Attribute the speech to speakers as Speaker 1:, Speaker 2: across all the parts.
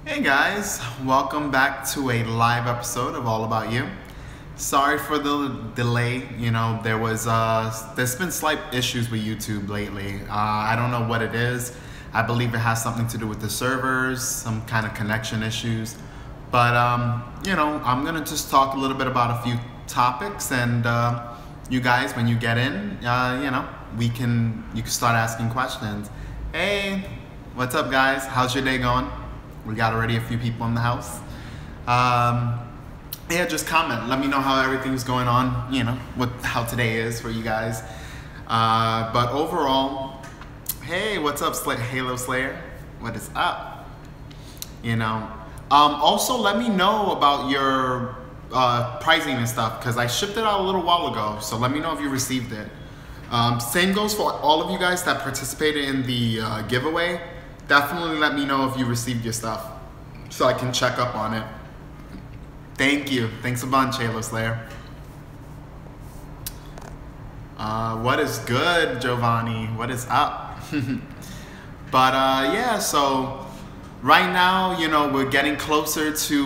Speaker 1: Hey guys, welcome back to a live episode of All About You. Sorry for the delay. There's been slight issues with YouTube lately. I don't know what it is. I believe it has something to do with the servers, some kind of connection issues. But I'm gonna just talk a little bit about a few topics, and you guys, when you get in, you can start asking questions. Hey, what's up, guys? How's your day going? We got already a few people in the house. Just comment. Let me know how everything's going on, how today is for you guys. But overall, hey, what's up, Halo Slayer? What is up? Also, let me know about your pricing and stuff, because I shipped it out a little while ago. So let me know if you received it. Same goes for all of you guys that participated in the giveaway. Definitely let me know if you received your stuff so I can check up on it. Thank you. Thanks a bunch, Halo Slayer. What is good, Giovanni? What is up? But so right now, we're getting closer to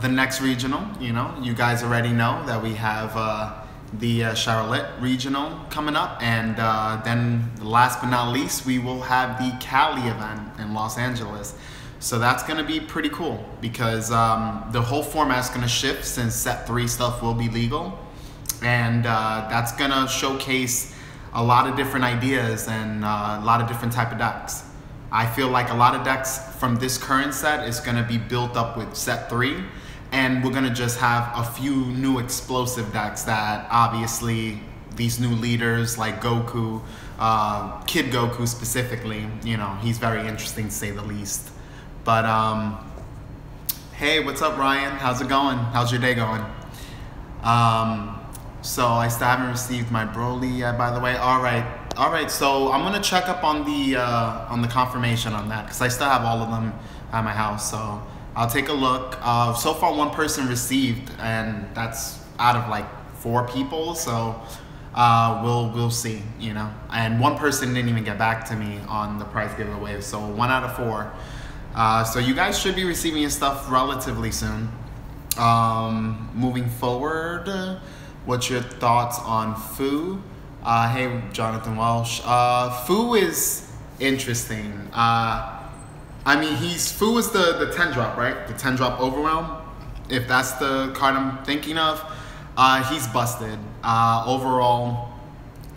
Speaker 1: the next regional. You guys already know that we have the Charlotte regional coming up, and then last but not least, we will have the Cali event in Los Angeles. So that's going to be pretty cool, because the whole format's going to shift since set 3 stuff will be legal, and that's going to showcase a lot of different ideas and a lot of different type of decks. I feel like a lot of decks from this current set is going to be built up with set 3. And we're gonna just have a few new explosive decks that obviously these new leaders like Goku, Kid Goku specifically, he's very interesting to say the least. But hey, what's up, Ryan? How's it going? How's your day going? So I still haven't received my Broly yet, by the way. All right. So I'm gonna check up on the confirmation on that, because I still have all of them at my house. So I'll take a look. So far, 1 person received, and that's out of like 4 people. So we'll see, And 1 person didn't even get back to me on the prize giveaway. So 1 out of 4. So you guys should be receiving your stuff relatively soon. Moving forward, what's your thoughts on Fu? Hey, Jonathan Welsh. Fu is interesting. Fu is the 10 drop, right? The 10 drop Overwhelm. If that's the card I'm thinking of, he's busted. Overall,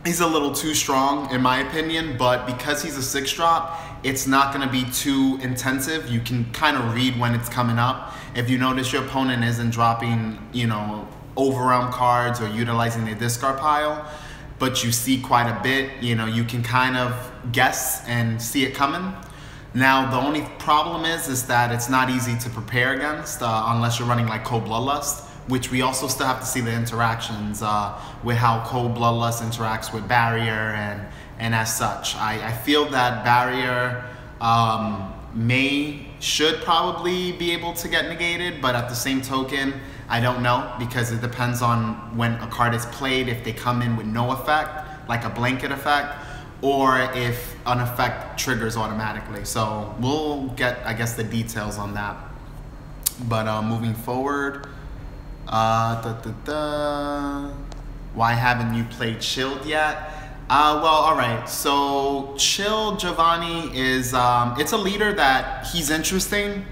Speaker 1: he's a little too strong in my opinion, but because he's a 6 drop, it's not gonna be too intensive. You can kind of read when it's coming up. If you notice your opponent isn't dropping, Overwhelm cards or utilizing their discard pile, but you see quite a bit, you can kind of guess and see it coming. Now, the only problem is that it's not easy to prepare against unless you're running like Cold Bloodlust, which we also still have to see the interactions with how Cold Bloodlust interacts with Barrier and as such. I feel that Barrier should probably be able to get negated, but at the same token, I don't know, because it depends on when a card is played, if they come in with no effect, like a blanket effect, or if an effect triggers automatically. So we'll get, I guess, the details on that. But moving forward, why haven't you played Chilled yet? Well, all right. So Chilled Giovanni is, it's a leader that he's interesting.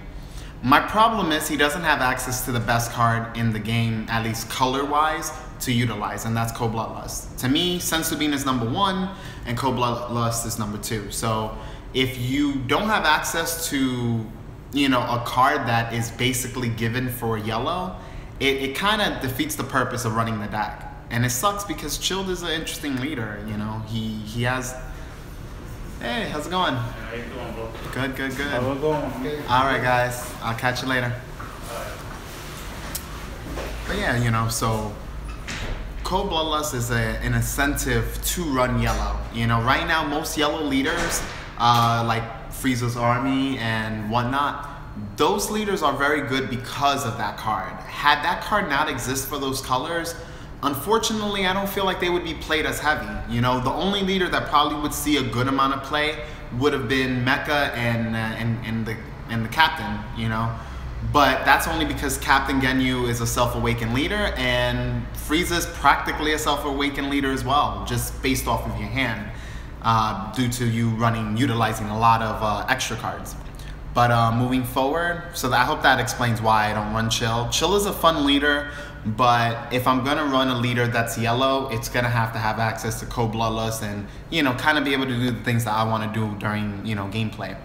Speaker 1: My problem is he doesn't have access to the best card in the game, at least color-wise, to utilize, and that's Cold Bloodlust. To me, Senzu Bean is number 1, and Cold Bloodlust is number 2. So if you don't have access to, a card that is basically given for yellow, it kind of defeats the purpose of running the deck. And it sucks because Chilled is an interesting leader, He has... Hey, how's it going?
Speaker 2: How you doing, bro?
Speaker 1: Good.
Speaker 2: How it going?
Speaker 1: All right, guys. I'll catch you later. But yeah, so Cold Bloodlust is an incentive to run yellow. Right now, most yellow leaders, like Frieza's Army and whatnot, those leaders are very good because of that card. Had that card not exist for those colors, unfortunately, I don't feel like they would be played as heavy. The only leader that probably would see a good amount of play would have been Mecha and the and the captain, you know. But that's only because Captain Genyu is a self-awakened leader, and Frieza's practically a self-awakened leader as well, just based off of your hand, due to you utilizing a lot of extra cards. But moving forward, so I hope that explains why I don't run Chill. Chill is a fun leader, but if I'm gonna run a leader that's yellow, it's gonna have to have access to Code Bloodlust and, you know, kind of be able to do the things that I want to do during, you know, gameplay.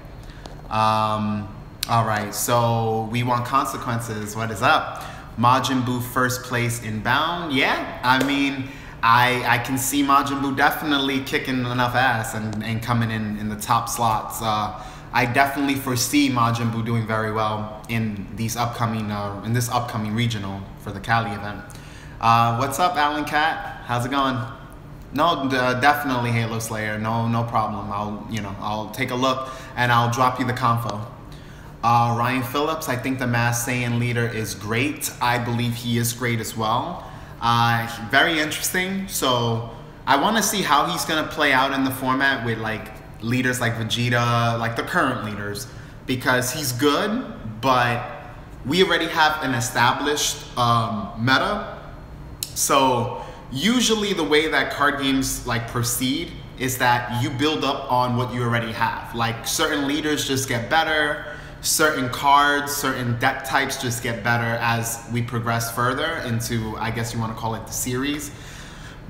Speaker 1: All right, so we want consequences. What is up? Majin Buu first place inbound. Yeah, I mean, I can see Majin Buu definitely kicking enough ass and coming in the top slots. I definitely foresee Majin Buu doing very well in these upcoming in this upcoming regional for the Cali event. What's up, Alan Cat? How's it going? No, definitely Halo Slayer. No problem. I'll take a look and I'll drop you the confo. Ryan Phillips, I think the Masked Saiyan leader is great. I believe he is great as well. Very interesting. So I want to see how he's gonna play out in the format with like leaders like Vegeta, like the current leaders, because he's good, but we already have an established meta. So usually the way that card games like proceed is that you build up on what you already have. Like certain leaders just get better, certain cards, certain deck types just get better as we progress further into, I guess you want to call it the series.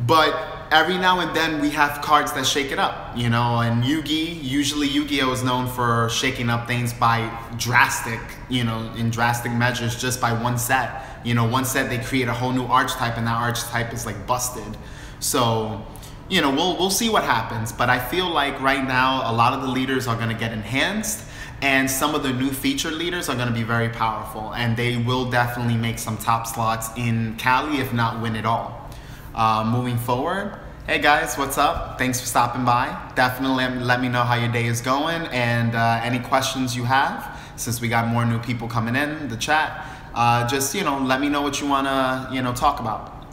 Speaker 1: But every now and then we have cards that shake it up, you know, and usually Yu-Gi-Oh is known for shaking up things by drastic, you know, in drastic measures just by one set. You know, one set they create a whole new archetype and that archetype is like busted. So, you know, we'll see what happens. But I feel like right now a lot of the leaders are going to get enhanced and some of the new featured leaders are going to be very powerful and they will definitely make some top slots in Cali, if not win it all. Moving forward, hey guys, what's up? Thanks for stopping by. Definitely let me know how your day is going and any questions you have, since we got more new people coming in the chat. Just, you know, let me know what you want to, you know, talk about.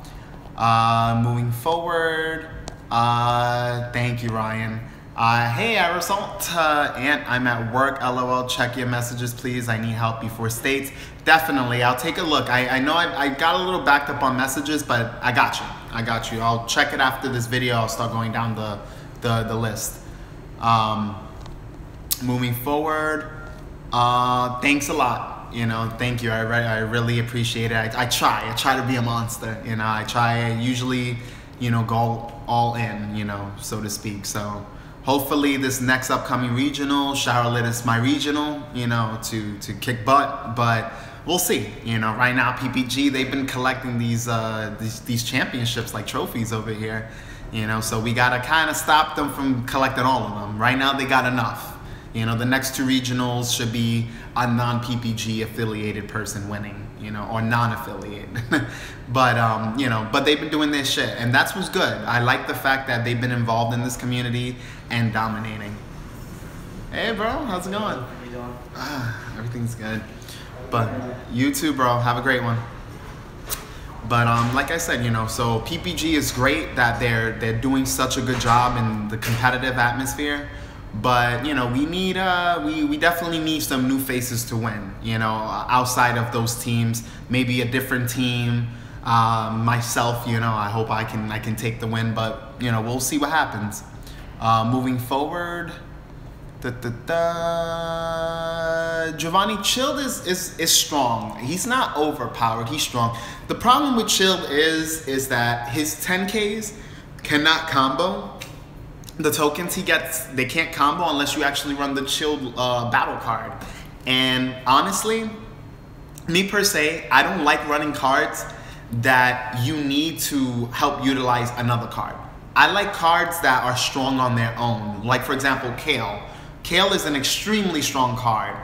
Speaker 1: Moving forward, thank you, Ryan. Hey, Aerosalt, Ant, I'm at work, LOL, check your messages, please. I need help before states. Definitely, I'll take a look. I know I got a little backed up on messages, but I got you. I'll check it after this video. I'll start going down the list. Moving forward, thanks a lot. You know, thank you. I really appreciate it. I try to be a monster. You know, I usually, you know, go all in, you know, so to speak. So hopefully this next upcoming regional, Charlotte is my regional, you know, to kick butt, but we'll see. You know, right now PPG, they've been collecting these championships like trophies over here, you know, so we gotta kind of stop them from collecting all of them. Right now they got enough. You know, the next two regionals should be a non-PPG affiliated person winning, you know, or non-affiliate. But, you know, but they've been doing this shit and that's what's good. I like the fact that they've been involved in this community and dominating. Hey bro, how's it going?
Speaker 2: How you doing?
Speaker 1: Everything's good. But you too, bro. Have a great one. But like I said, you know, so PPG is great that they're doing such a good job in the competitive atmosphere. But you know, we need we definitely need some new faces to win. You know, outside of those teams, maybe a different team. Myself, you know, I hope I can take the win. But you know, we'll see what happens. Moving forward, Giovanni Chilled is strong. He's not overpowered. He's strong. The problem with Chilled is that his 10Ks cannot combo. The tokens he gets, they can't combo unless you actually run the Chilled battle card. And honestly, me per se, I don't like running cards that you need to help utilize another card. I like cards that are strong on their own. Like for example, Kale. Kale is an extremely strong card,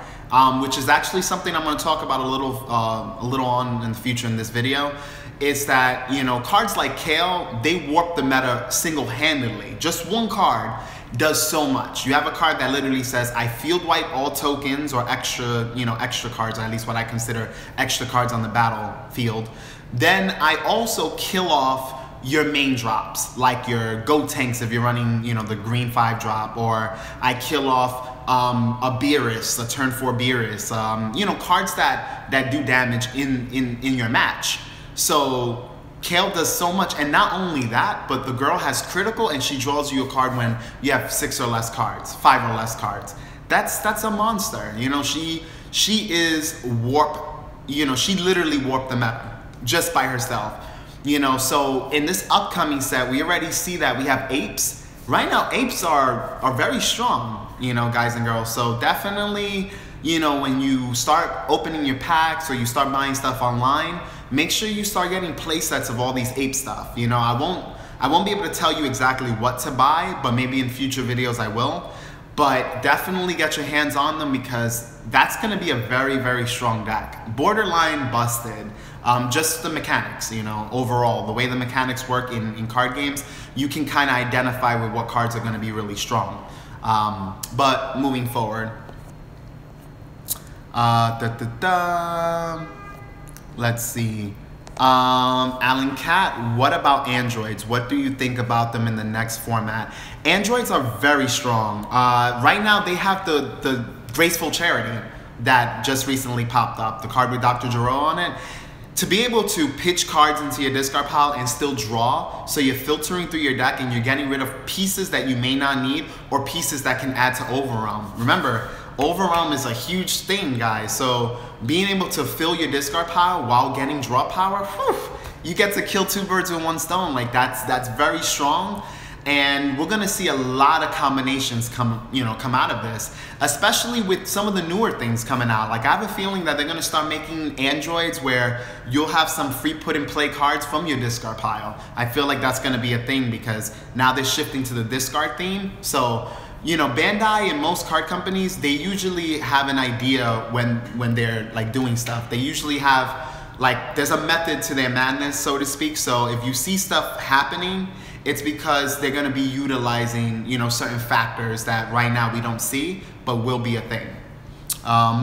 Speaker 1: which is actually something I'm going to talk about a little on in the future in this video. Is that, you know, cards like Kale, they warp the meta single-handedly. Just one card does so much. You have a card that literally says, I field wipe all tokens or extra, you know, extra cards, or at least what I consider extra cards on the battlefield. Then I also kill off your main drops, like your Go Tanks if you're running, you know, the green 5 drop, or I kill off a Beerus, a turn 4 Beerus, you know, cards that do damage in your match. So Kale does so much, and not only that, but the girl has critical, and she draws you a card when you have 6 or less cards, 5 or less cards. That's a monster. You know, she is warp. You know, she literally warped the meta just by herself. You know, so in this upcoming set, we already see that we have apes. Right now, apes are very strong, you know, guys and girls. So definitely, you know, when you start opening your packs or you start buying stuff online, make sure you start getting play sets of all these ape stuff. You know, I won't be able to tell you exactly what to buy, but maybe in future videos I will. But definitely get your hands on them, because that's going to be a very, very strong deck. Borderline busted. Just the mechanics, you know, overall, the way the mechanics work in card games, you can kind of identify with what cards are going to be really strong. But moving forward, let's see. Alan Cat, what about androids? What do you think about them in the next format? Androids are very strong. Right now they have the Graceful Charity that just recently popped up, the card with Dr. Giro on it. To be able to pitch cards into your discard pile and still draw, so you're filtering through your deck and you're getting rid of pieces that you may not need or pieces that can add to Overwhelm. Remember, Overwhelm is a huge thing, guys. So being able to fill your discard pile while getting draw power, whew, you get to kill 2 birds with 1 stone. Like that's very strong. And we're gonna see a lot of combinations come out of this, especially with some of the newer things coming out. Like I have a feeling that they're gonna start making androids where you'll have some free put and play cards from your discard pile. I feel like that's gonna be a thing, because now they're shifting to the discard theme. So, you know, Bandai and most card companies, they usually have an idea when they're like doing stuff. They usually have, like, there's a method to their madness, so to speak. So if you see stuff happening, it's because they're gonna be utilizing, you know, certain factors that right now we don't see, but will be a thing.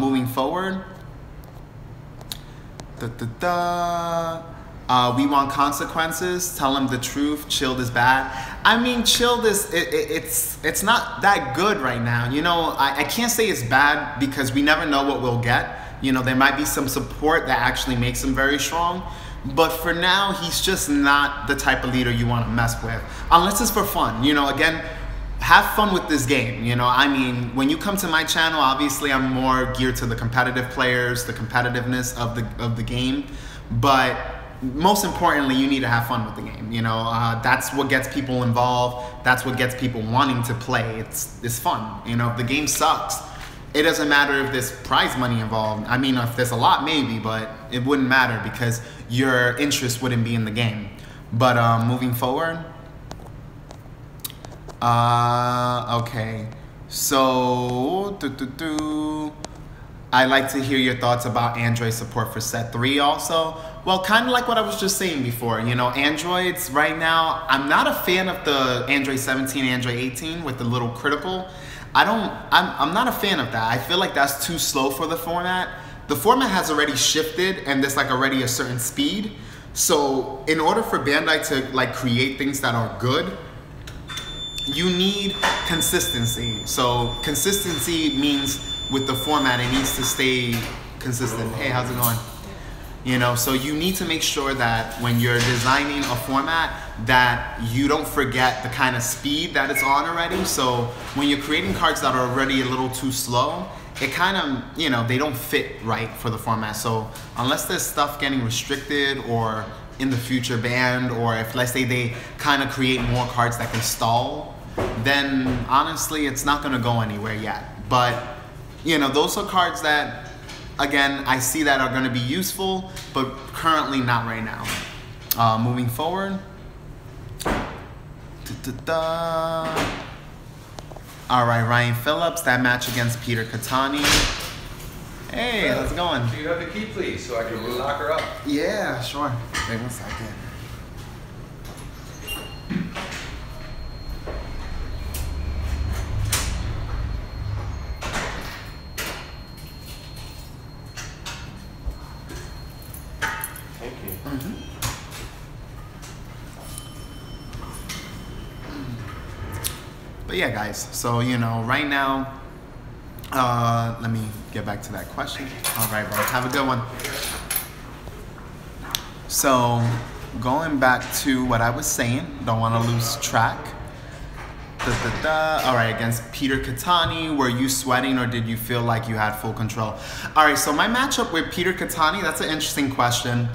Speaker 1: Moving forward. We want consequences. Tell them the truth. Chilled is bad. I mean, chilled is it's not that good right now. You know, I can't say it's bad because we never know what we'll get. You know, there might be some support that actually makes him very strong. But for now, he's just not the type of leader you want to mess with, unless it's for fun. You know, again, have fun with this game. You know, I mean, when you come to my channel, obviously I'm more geared to the competitive players, the competitiveness of the game. But most importantly, you need to have fun with the game. You know, that's what gets people involved. That's what gets people wanting to play. It's fun. You know, if the game sucks, it doesn't matter if there's prize money involved. I mean, if there's a lot, maybe, but it wouldn't matter because your interest wouldn't be in the game. But moving forward. Okay. So, I'd like to hear your thoughts about Android support for set 3 also. Well, kind of like what I was just saying before, you know, Androids right now, I'm not a fan of the Android 17, Android 18 with the little critical. I'm not a fan of that. I feel like that's too slow for the format. The format has already shifted and there's like already a certain speed. So in order for Bandai to like create things that are good, you need consistency. So consistency means with the format, it needs to stay consistent. Hey, how's it going? You know, so you need to make sure that when you're designing a format that you don't forget the kind of speed that it's on already. So when you're creating cards that are already a little too slow, it kind of, you know, they don't fit right for the format. So unless there's stuff getting restricted or in the future banned, or if let's say they kind of create more cards that can stall, then honestly, it's not gonna go anywhere yet. But, you know, those are cards that, again, I see that are gonna be useful, but currently not right now. Moving forward. All right, Ryan Phillips, that match against Peter Catani. Hey, how's it going?
Speaker 3: Do you have the key, please, so I can lock her up?
Speaker 1: Yeah, sure. Wait 1 second.
Speaker 3: Thank you.
Speaker 1: Mm-hmm. But yeah, guys, so, you know, right now, Let me get back to that question. All right, bro. Have a good one. So, going back to what I was saying, don't want to lose track. All right, against Peter Catani, were you sweating or did you feel like you had full control? All right, so my matchup with Peter Catani, that's an interesting question.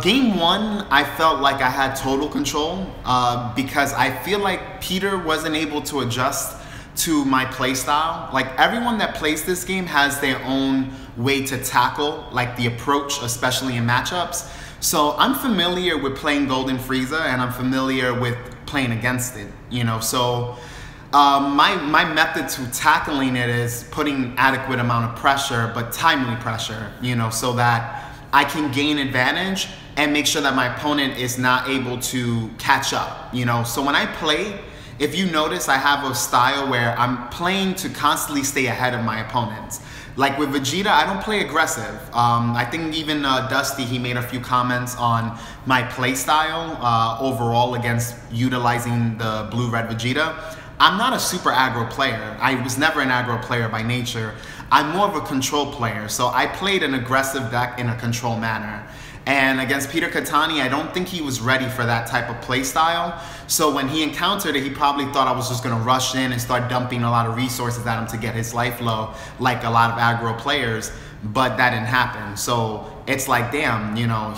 Speaker 1: Game 1, I felt like I had total control because I feel like Peter wasn't able to adjust to my play style. Like everyone that plays this game has their own way to tackle like the approach, especially in matchups. So I'm familiar with playing Golden Frieza and I'm familiar with playing against it, you know. So my method to tackling it is putting adequate amount of pressure, but timely pressure, you know, so that I can gain advantage and make sure that my opponent is not able to catch up, you know. So when I play, if you notice, I have a style where I'm playing to constantly stay ahead of my opponents. Like with Vegeta, I don't play aggressive. I think even Dusty, he made a few comments on my play style overall against utilizing the blue-red Vegeta. I'm not a super aggro player. I was never an aggro player by nature. I'm more of a control player. So I played an aggressive deck in a control manner. And against Peter Catani, I don't think he was ready for that type of play style. So when he encountered it, he probably thought I was just going to rush in and start dumping a lot of resources at him to get his life low, like a lot of aggro players. But that didn't happen. So it's like, damn, you know,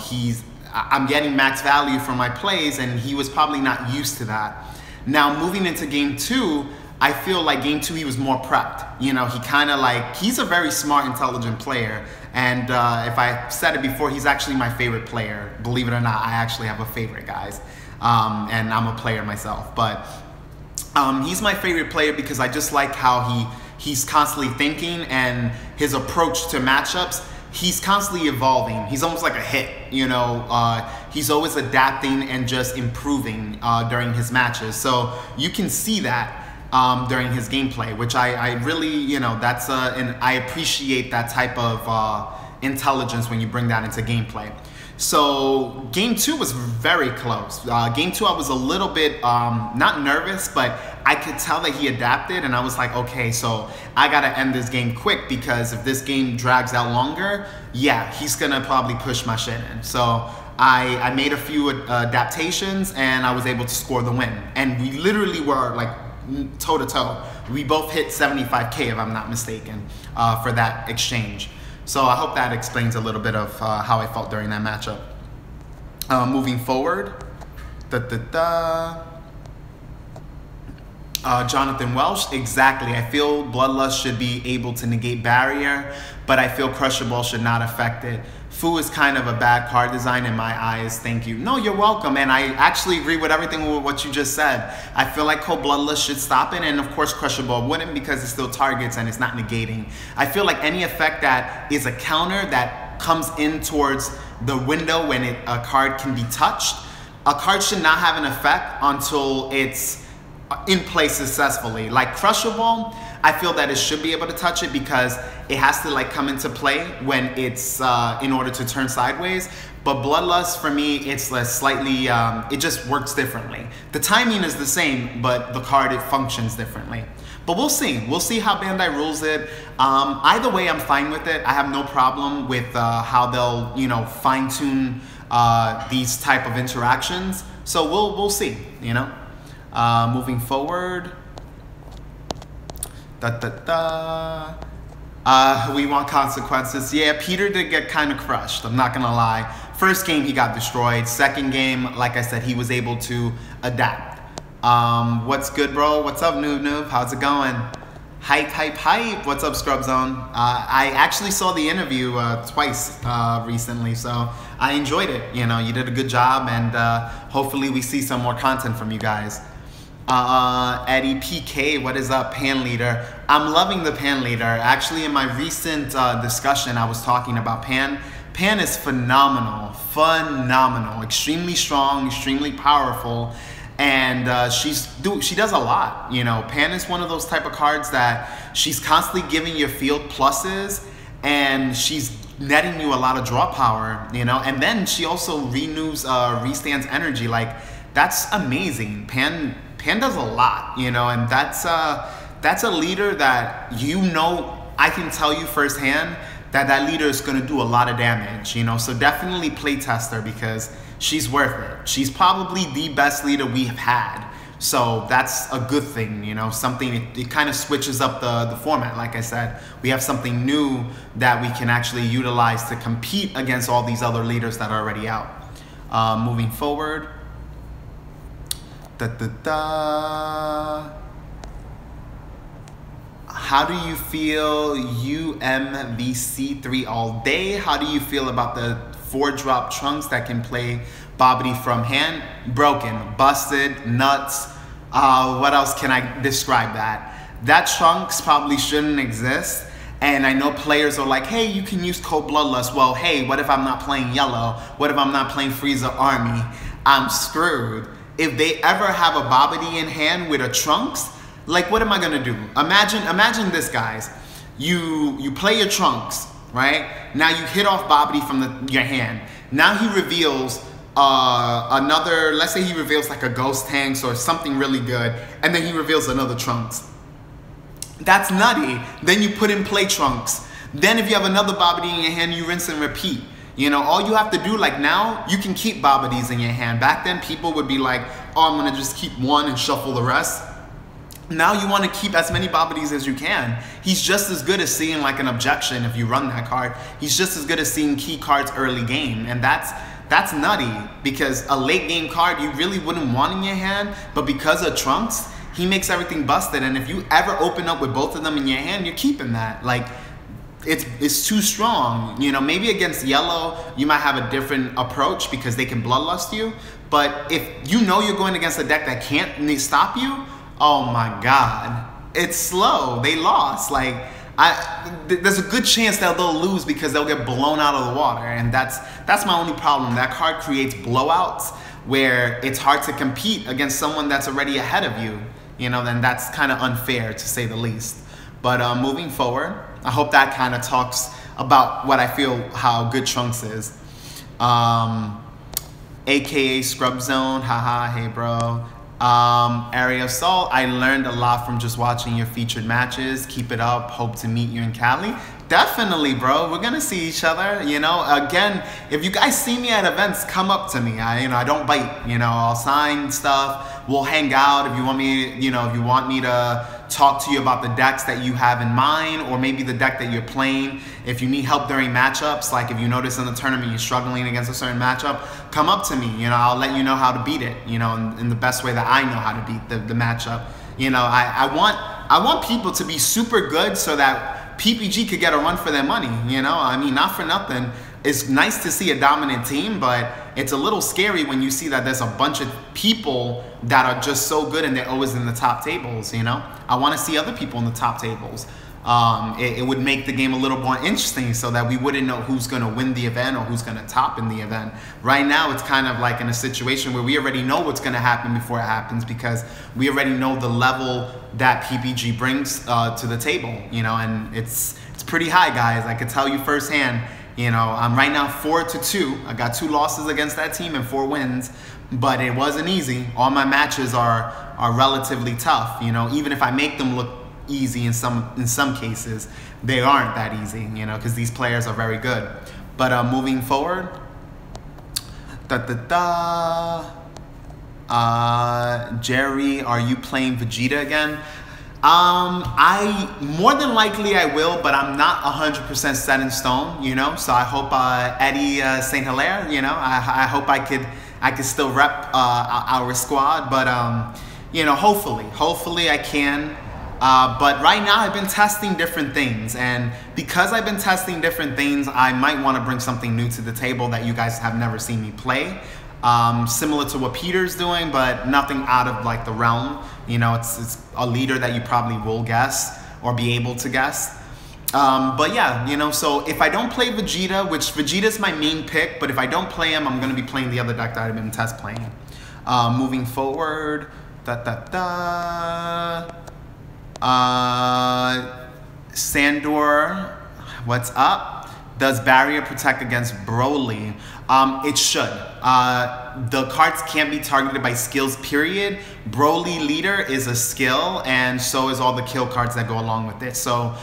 Speaker 1: I'm getting max value from my plays, and he was probably not used to that. Now, moving into game 2, I feel like game 2 he was more prepped. You know, he kind of like, he's a very smart, intelligent player. And if I said it before, he's actually my favorite player. Believe it or not, I actually have a favorite, guys. And I'm a player myself. But he's my favorite player because I just like how he's constantly thinking, and his approach to matchups, he's constantly evolving. He's almost like a hit, you know. He's always adapting and just improving during his matches. So you can see that during his gameplay, which I really, you know, that's and I appreciate that type of intelligence when you bring that into gameplay. So game 2 was very close. Game 2 I was a little bit not nervous, but I could tell that he adapted, and I was like, okay, so I gotta end this game quick, because if this game drags out longer, yeah, he's gonna probably push my shit in. So I made a few adaptations, and I was able to score the win. And we literally were like toe to toe. We both hit 75K, if I'm not mistaken, for that exchange. So I hope that explains a little bit of how I felt during that matchup. Moving forward, Jonathan Welsh, exactly. I feel Bloodlust should be able to negate barrier, but I feel Crusher Ball should not affect it. Fu is kind of a bad card design in my eyes, thank you. No, you're welcome, and I actually agree with everything with what you just said. I feel like Cold Bloodlust should stop it, and of course Crusher Ball wouldn't, because it still targets and it's not negating. I feel like any effect that is a counter that comes in towards the window when a card can be touched, a card should not have an effect until it's in play successfully. Like Crusher Ball, I feel that it should be able to touch it because it has to like come into play when it's in order to turn sideways. But Bloodlust, for me, it's slightly, it just works differently. The timing is the same, but the card, it functions differently. But we'll see. We'll see how Bandai rules it. Either way, I'm fine with it. I have no problem with how they'll, you know, fine tune these type of interactions. So we'll see, you know. Moving forward. We want consequences. Yeah, Peter did get kind of crushed, I'm not gonna lie. First game he got destroyed. Second game, like I said, he was able to adapt. What's good, bro? What's up, Noob? How's it going? Hype. What's up, Scrub Zone? I actually saw the interview twice recently, so I enjoyed it. You know, you did a good job, and hopefully we see some more content from you guys. Eddie PK, what is up, Pan Leader? I'm loving the Pan Leader. Actually, in my recent discussion, I was talking about Pan. Pan is phenomenal, extremely strong, extremely powerful, and she does a lot. You know, Pan is one of those type of cards that she's constantly giving your field pluses, and she's netting you a lot of draw power. You know, and then she also renews Restan's energy. Like, that's amazing. Pan does a lot, you know, and that's that's a leader that, you know, I can tell you firsthand that that leader is going to do a lot of damage, you know. So definitely play test her because she's worth it. She's probably the best leader we have had. So that's a good thing, you know, something, it kind of switches up the format. Like I said, we have something new that we can actually utilize to compete against all these other leaders that are already out. Moving forward. How do you feel UMVC3 all day? How do you feel about the 4-drop trunks that can play Bobbity from hand? Broken, busted, nuts. What else can I describe that? That trunks probably shouldn't exist. And I know players are like, hey, you can use Cold Bloodlust. Well, hey, what if I'm not playing yellow? What if I'm not playing Frieza Army? I'm screwed. If they ever have a Bobbity in hand with a trunks, like, what am I gonna do? Imagine this, guys. You play your trunks, right? Now you hit off Bobbity from your hand. Now he reveals another, let's say he reveals like a Ghost Tanks or something really good, and then he reveals another trunks. That's nutty. Then you put in play trunks. Then if you have another Bobbity in your hand, you rinse and repeat. You know, all you have to do, like now, you can keep Bobbities in your hand. Back then, people would be like, oh, I'm gonna just keep one and shuffle the rest. Now you want to keep as many Bobbities as you can. He's just as good as seeing like an objection if you run that card. He's just as good as seeing key cards early game. And that's nutty, because a late game card you really wouldn't want in your hand, but because of trunks, he makes everything busted. And if you ever open up with both of them in your hand, you're keeping that. Like, it's too strong. You know, maybe against yellow, you might have a different approach because they can bloodlust you. But if you know you're going against a deck that can't stop you, oh my God, it's slow. They lost. Like, there's a good chance that they'll lose because they'll get blown out of the water, and that's my only problem. That card creates blowouts where it's hard to compete against someone that's already ahead of you. You know, then that's kind of unfair to say the least. But moving forward, I hope that kind of talks about what I feel how good Trunks is. AKA Scrub Zone, haha, hey bro. Area Assault, I learned a lot from just watching your featured matches. Keep it up. Hope to meet you in Cali. Definitely, bro. We're gonna see each other. You know, again, if you guys see me at events, come up to me. I don't bite. You know, I'll sign stuff. We'll hang out. If you want me, if you want me to talk to you about the decks that you have in mind, or maybe the deck that you're playing. If you need help during matchups, like if you notice in the tournament you're struggling against a certain matchup, come up to me. You know, I'll let you know how to beat it. You know, in the best way that I know how to beat the matchup. You know, I want people to be super good so that PPG could get a run for their money. You know, I mean, not for nothing. It's nice to see a dominant team, but it's a little scary when you see that there's a bunch of people that are just so good and they're always in the top tables, you know? I want to see other people in the top tables. It would make the game a little more interesting so that we wouldn't know who's going to win the event or who's going to top in the event. Right now, it's kind of like in a situation where we already know what's going to happen before it happens because we already know the level that PPG brings to the table, you know, and it's pretty high, guys. I could tell you firsthand. You know, I'm right now 4-2. I got 2 losses against that team and 4 wins, but it wasn't easy. All my matches are relatively tough. You know, even if I make them look easy in some cases, they aren't that easy. You know, because these players are very good. But moving forward, Jerry, are you playing Vegeta again? I more than likely I will, but I'm not 100% set in stone, you know. So I hope Eddie Saint Hilaire, you know, I hope I could still rep our squad, but you know, hopefully I can. But right now I've been testing different things, and because I've been testing different things, I might want to bring something new to the table that you guys have never seen me play. Similar to what Peter's doing, but nothing out of like the realm. You know, it's a leader that you probably will guess or be able to guess. But yeah, you know, so if I don't play Vegeta, which Vegeta's my main pick, but if I don't play him, I'm going to be playing the other deck that I've been test playing. Moving forward, Sandor, what's up? Does barrier protect against Broly? It should. the cards can't be targeted by skills, period. Broly Leader is a skill, and so is all the kill cards that go along with it. So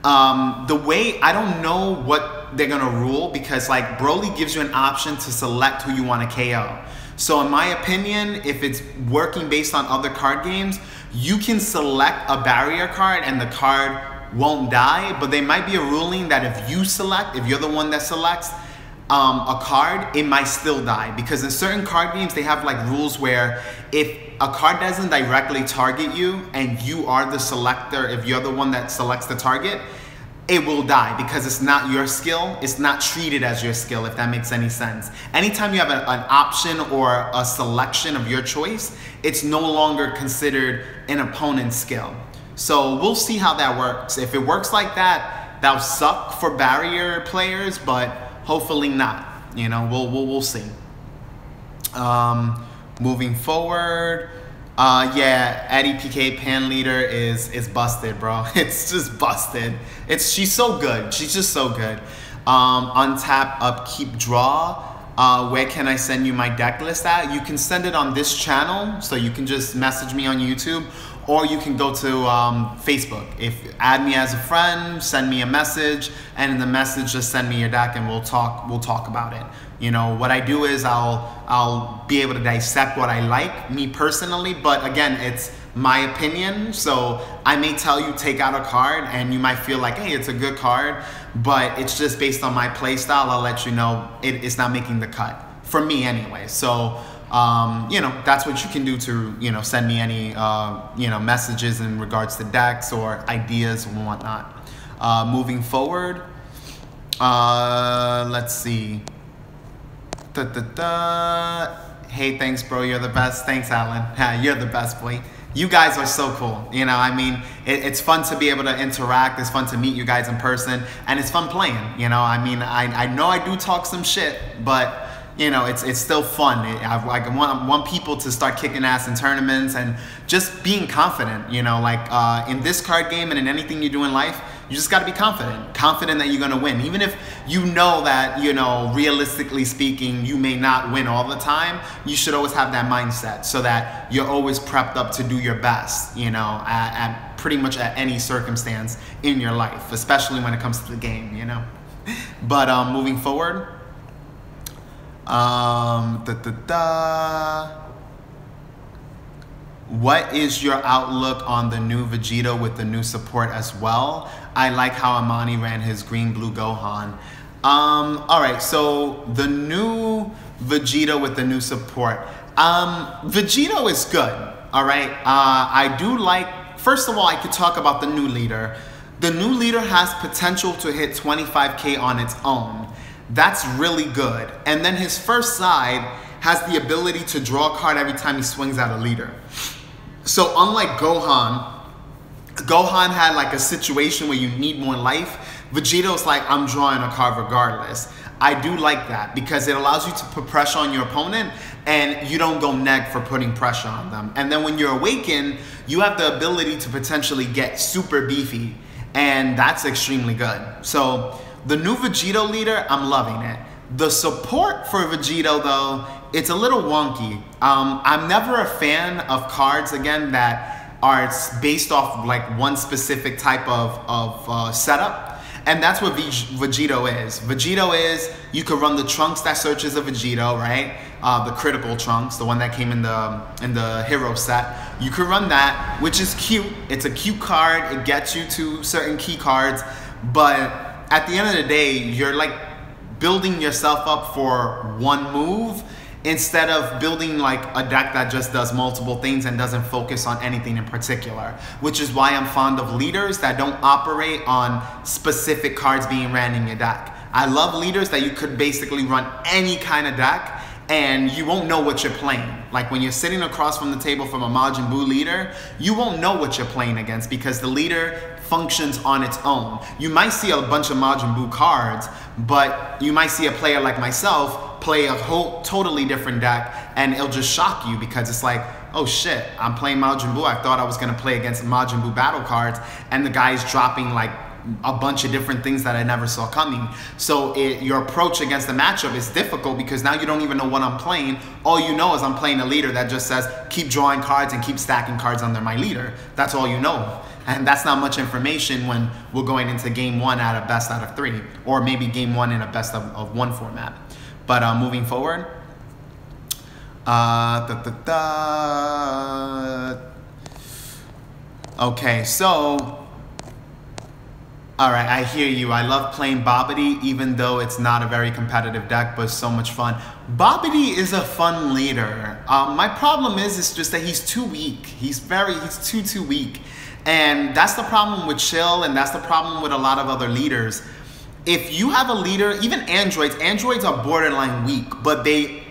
Speaker 1: the way, I don't know what they're gonna rule, because like Broly gives you an option to select who you want to KO. So in my opinion, if it's working based on other card games, you can select a barrier card and the card won't die, but there might be a ruling that if you're the one that selects a card, it might still die. Because in certain card games, they have like rules where if a card doesn't directly target you and you are the selector, if you're the one that selects the target, it will die because it's not your skill. It's not treated as your skill, if that makes any sense. Anytime you have an option or a selection of your choice, it's no longer considered an opponent's skill. So we'll see how that works. If it works like that, that'll suck for barrier players, but hopefully not. You know, we'll see. Moving forward, yeah, Eddie PK Pan Leader is busted, bro. It's just busted. She's so good. She's just so good. Untap, upkeep, draw. Where can I send you my deck list at? You can send it on this channel, so you can just message me on YouTube, or you can go to Facebook. Add me as a friend, send me a message, and in the message just send me your deck and we'll talk about it. You know, what I do is I'll be able to dissect what I like, me personally, but again, it's my opinion. So I may tell you take out a card and you might feel like, hey, it's a good card, but it's just based on my play style. I'll let you know it's not making the cut for me anyway. So you know, that's what you can do to, you know, send me any, you know, messages in regards to decks or ideas and whatnot. Moving forward, let's see. Hey, thanks, bro. You're the best. Thanks, Alan. You're the best, boy. You guys are so cool. You know, I mean, it's fun to be able to interact. It's fun to meet you guys in person, and it's fun playing. You know, I mean, I know I do talk some shit, but you know, it's still fun. I want people to start kicking ass in tournaments and just being confident, you know, like in this card game and in anything you do in life, you just got to be confident that you're going to win. Even if you know that, you know, realistically speaking, you may not win all the time, you should always have that mindset so that you're always prepped up to do your best, you know, at pretty much at any circumstance in your life, especially when it comes to the game, you know. But moving forward, what is your outlook on the new Vegeta with the new support as well? I like how Amani ran his green blue Gohan. All right, so the new Vegeta with the new support. Vegito is good, all right? I do like, first of all, I could talk about the new leader. The new leader has potential to hit 25K on its own. That's really good. And then his first side has the ability to draw a card every time he swings at a leader. So unlike Gohan had like a situation where you need more life. Vegeto's like, I'm drawing a card regardless. I do like that because it allows you to put pressure on your opponent and you don't go neg for putting pressure on them. And then when you're awakened, you have the ability to potentially get super beefy, and that's extremely good. So the new Vegito leader, I'm loving it. The support for Vegito though, it's a little wonky. I'm never a fan of cards, again, that are based off like one specific type of setup. And that's what Vegito is. Vegito is, you could run the Trunks that searches a Vegito, right? The critical Trunks, the one that came in the hero set. You could run that, which is cute. It's a cute card. It gets you to certain key cards. But at the end of the day, you're like building yourself up for one move instead of building like a deck that just does multiple things and doesn't focus on anything in particular, which is why I'm fond of leaders that don't operate on specific cards being ran in your deck. I love leaders that you could basically run any kind of deck and you won't know what you're playing. Like when you're sitting across from the table from a Majin Buu leader, you won't know what you're playing against because the leader functions on its own. You might see a bunch of Majin Buu cards, but you might see a player like myself play a whole totally different deck and it'll just shock you because it's like, oh shit, I'm playing Majin Buu. I thought I was gonna play against Majin Buu battle cards and the guy's dropping like a bunch of different things that I never saw coming. So your approach against the matchup is difficult because now you don't even know what I'm playing. All you know is I'm playing a leader that just says keep drawing cards and keep stacking cards under my leader. That's all you know. And that's not much information when we're going into game one at a best out of 3, or maybe game one in a best of 1 format. But moving forward, okay, so, all right, I hear you. I love playing Bobbity, even though it's not a very competitive deck, but it's so much fun. Bobbity is a fun leader. My problem is just that he's too weak. He's too weak. And that's the problem with Chill, and that's the problem with a lot of other leaders. If you have a leader, even androids are borderline weak, but they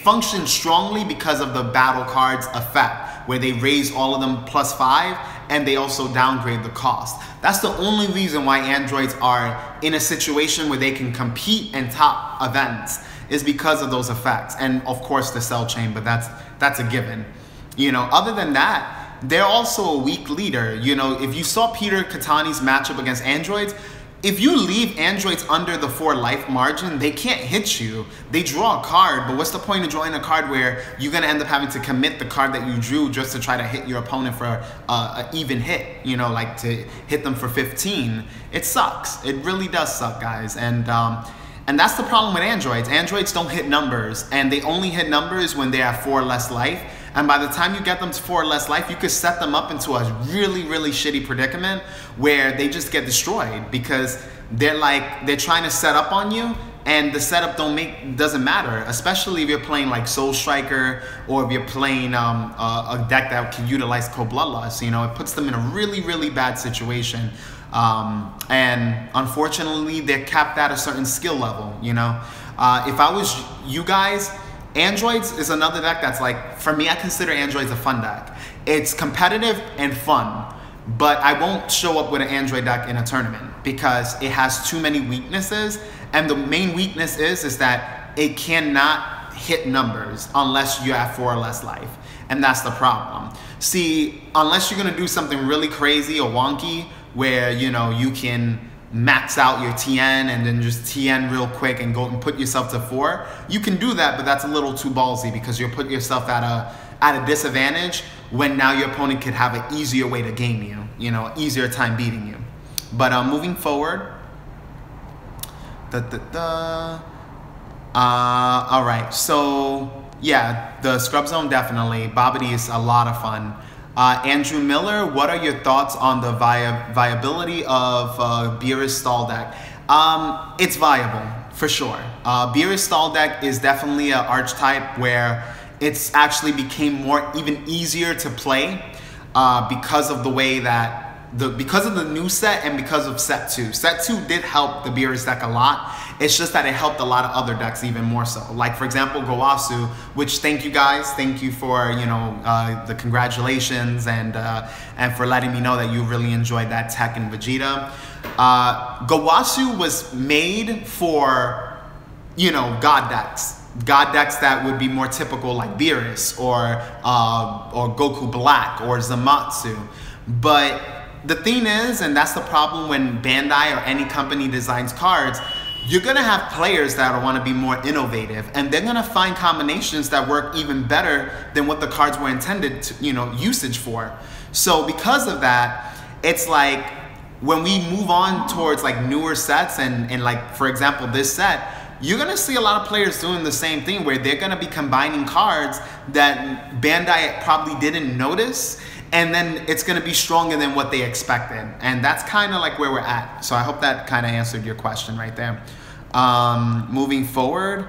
Speaker 1: function strongly because of the battle cards effect, where they raise all of them +5, and they also downgrade the cost. That's the only reason why androids are in a situation where they can compete in top events, is because of those effects. And of course the cell chain, but that's a given. You know, other than that, they're also a weak leader. You know, if you saw Peter Katani's matchup against androids, if you leave androids under the 4 life margin, they can't hit you. They draw a card, but what's the point of drawing a card where you're gonna end up having to commit the card that you drew just to try to hit your opponent for an even hit, you know, like to hit them for 15. It sucks. It really does suck, guys. And that's the problem with androids. Androids don't hit numbers, and they only hit numbers when they have 4 less life. And by the time you get them to 4 less life, you could set them up into a really, really shitty predicament where they just get destroyed because they're trying to set up on you, and the setup doesn't matter, especially if you're playing like Soul Striker, or if you're playing a deck that can utilize Cold Bloodlust. You know, it puts them in a really, really bad situation. And unfortunately, they're capped at a certain skill level. You know, if I was you guys, androids is another deck that's like, for me, I consider androids a fun deck. It's competitive and fun, but I won't show up with an android deck in a tournament because it has too many weaknesses. And the main weakness is that it cannot hit numbers unless you have 4 or less life. And that's the problem. See, unless you're gonna do something really crazy or wonky where, you know, you can max out your TN and then just TN real quick and go and put yourself to 4, you can do that, but that's a little too ballsy because you'll put yourself at a disadvantage when now your opponent could have an easier way to game you, you know, easier time beating you. But moving forward, all right, so yeah, the Scrub Zone, definitely. Bobbity is a lot of fun. Andrew Miller, what are your thoughts on the viability of Beerus stall deck? It's viable, for sure. Beerus stall deck is definitely an archetype where it's actually became even easier to play because of the way that because of the new set and because of set 2. Set 2 did help the Beerus deck a lot. It's just that it helped a lot of other decks even more so. Like, for example, Gowasu, which thank you guys. Thank you for, you know, the congratulations and for letting me know that you really enjoyed that tech in Vegeta. Gowasu was made for, you know, God decks. God decks that would be more typical like Beerus or Goku Black or Zamatsu. But the thing is, and that's the problem when Bandai or any company designs cards, you're gonna have players that want to be more innovative, and they're gonna find combinations that work even better than what the cards were intended to, you know, usage for. So because of that, it's like when we move on towards like newer sets and like, for example, this set, you're gonna see a lot of players doing the same thing where they're gonna be combining cards that Bandai probably didn't notice, and then it's gonna be stronger than what they expected. And that's kind of like where we're at. So I hope that kind of answered your question right there. Moving forward,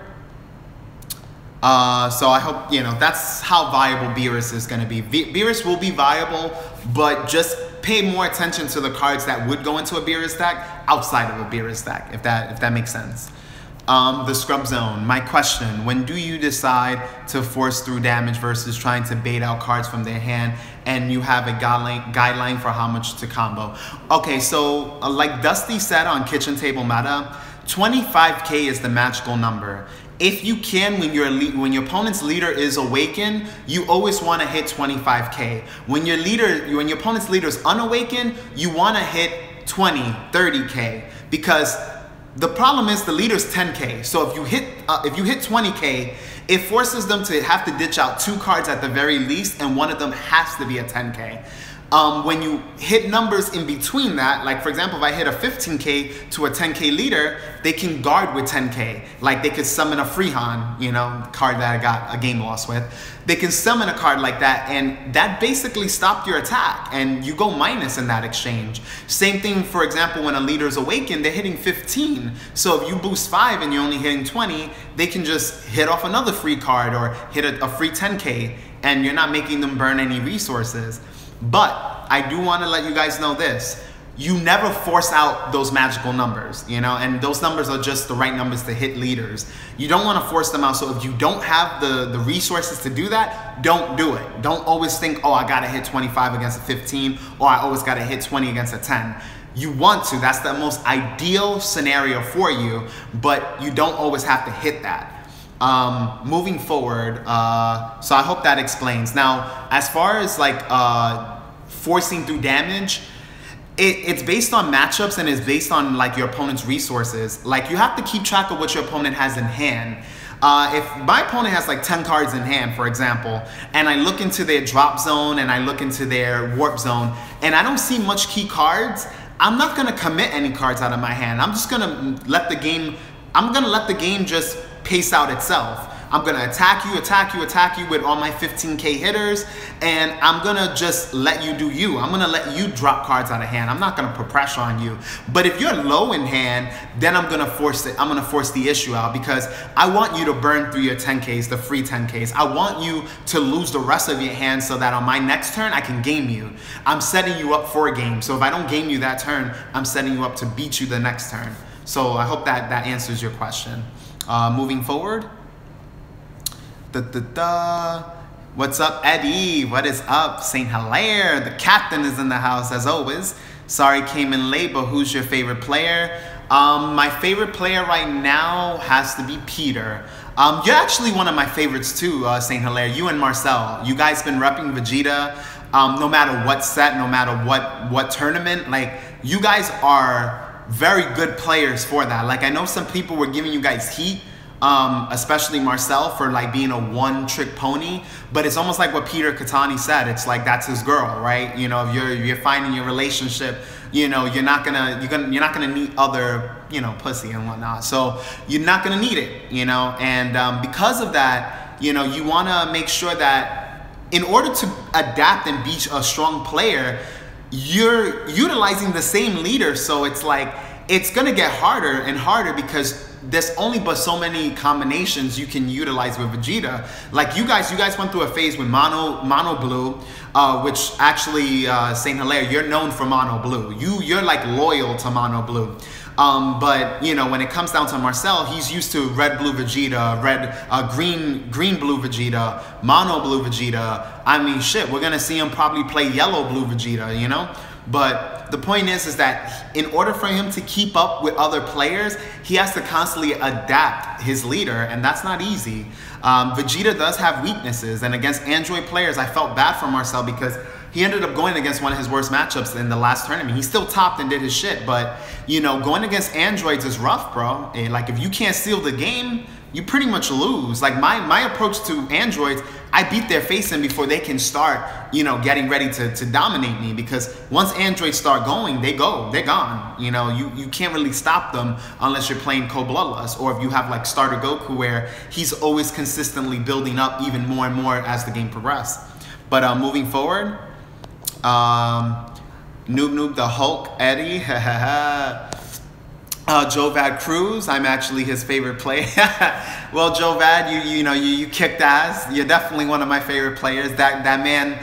Speaker 1: so I hope, you know, that's how viable Beerus is gonna be. Beerus will be viable, but just pay more attention to the cards that would go into a Beerus deck outside of a Beerus deck, if that makes sense. The Scrub Zone, my question, when do you decide to force through damage versus trying to bait out cards from their hand, and you have a guideline for how much to combo? Okay, so like Dusty said on Kitchen Table Meta, 25k is the magical number. If you can, when your opponent's leader is awakened, you always want to hit 25k. When your opponent's leader is unawakened, you want to hit 20, 30K, because the problem is the leader's 10K. So if you hit 20K, it forces them to have to ditch out 2 cards at the very least, and one of them has to be a 10K. When you hit numbers in between that, like for example, if I hit a 15K to a 10K leader, they can guard with 10K. Like they could summon a Freehan, you know, card that I got a game loss with. They can summon a card like that, and that basically stopped your attack, and you go minus in that exchange. Same thing, for example, when a leader's awakened, they're hitting 15. So if you boost 5 and you're only hitting 20, they can just hit off another free card or hit a free 10K, and you're not making them burn any resources. But I do want to let you guys know this. You never force out those magical numbers, you know, and those numbers are just the right numbers to hit leaders. You don't want to force them out. So if you don't have the resources to do that, don't do it. Don't always think, oh, I got to hit 25 against a 15, or I always got to hit 20 against a 10. You want to. That's the most ideal scenario for you, but you don't always have to hit that. Moving forward, so I hope that explains. Now, as far as like forcing through damage, it's based on matchups, and it's based on like your opponent's resources. Like you have to keep track of what your opponent has in hand. If my opponent has like 10 cards in hand, for example, and I look into their drop zone and I look into their warp zone, and I don't see much key cards, I'm not gonna commit any cards out of my hand. I'm just gonna let the game, just pace out itself. I'm gonna attack you with all my 15K hitters, and I'm gonna just let you do you. I'm gonna let you drop cards out of hand. I'm not gonna put pressure on you. But if you're low in hand, then I'm gonna force the issue out, because I want you to burn through your 10Ks, the free 10Ks. I want you to lose the rest of your hand so that on my next turn, I can game you. I'm setting you up for a game. So if I don't game you that turn, I'm setting you up to beat you the next turn. So I hope that answers your question. Moving forward. What's up, Eddie? What is up? Saint Hilaire, the captain is in the house as always. Sorry came in late, but who's your favorite player? My favorite player right now has to be Peter. You're actually one of my favorites too, Saint Hilaire. You and Marcel. You guys been repping Vegeta no matter what set, no matter what tournament. Like, you guys are very good players for that. Like, I know some people were giving you guys heat, especially Marcel, for like being a one-trick pony, but it's almost like what Peter Katani said. It's like that's his girl, right? You know, if you're finding your relationship, you know, you're not gonna need other, you know, pussy and whatnot. So you're not gonna need it, you know. And because of that, you know, you want to make sure that in order to adapt and be a strong player, you're utilizing the same leader. So it's like it's gonna get harder and harder, because there's only but so many combinations you can utilize with Vegeta. Like you guys went through a phase with Mono Blue, which actually, Saint Hilaire, you're known for Mono Blue. You're like loyal to Mono Blue. But you know, when it comes down to Marcel, he's used to Red Blue Vegeta, Green Blue Vegeta, Mono Blue Vegeta. I mean, shit, we're gonna see him probably play Yellow Blue Vegeta, you know? But the point is that in order for him to keep up with other players, he has to constantly adapt his leader, and that's not easy. Vegeta does have weaknesses, and against Android players, I felt bad for Marcel, because he ended up going against one of his worst matchups in the last tournament. He still topped and did his shit, but you know, going against Androids is rough, bro. And like, if you can't steal the game, you pretty much lose. Like my approach to Androids, I beat their face in before they can start, you know, getting ready to dominate me, because once Androids start going, they're gone. You know, you can't really stop them unless you're playing Co-Bloodlust, or if you have like Starter Goku, where he's always consistently building up even more and more as the game progresses. But moving forward, Noob the Hulk, Eddie, Jovad Cruz, I'm actually his favorite player. Well, Jovad, you know, you kicked ass. You're definitely one of my favorite players. That man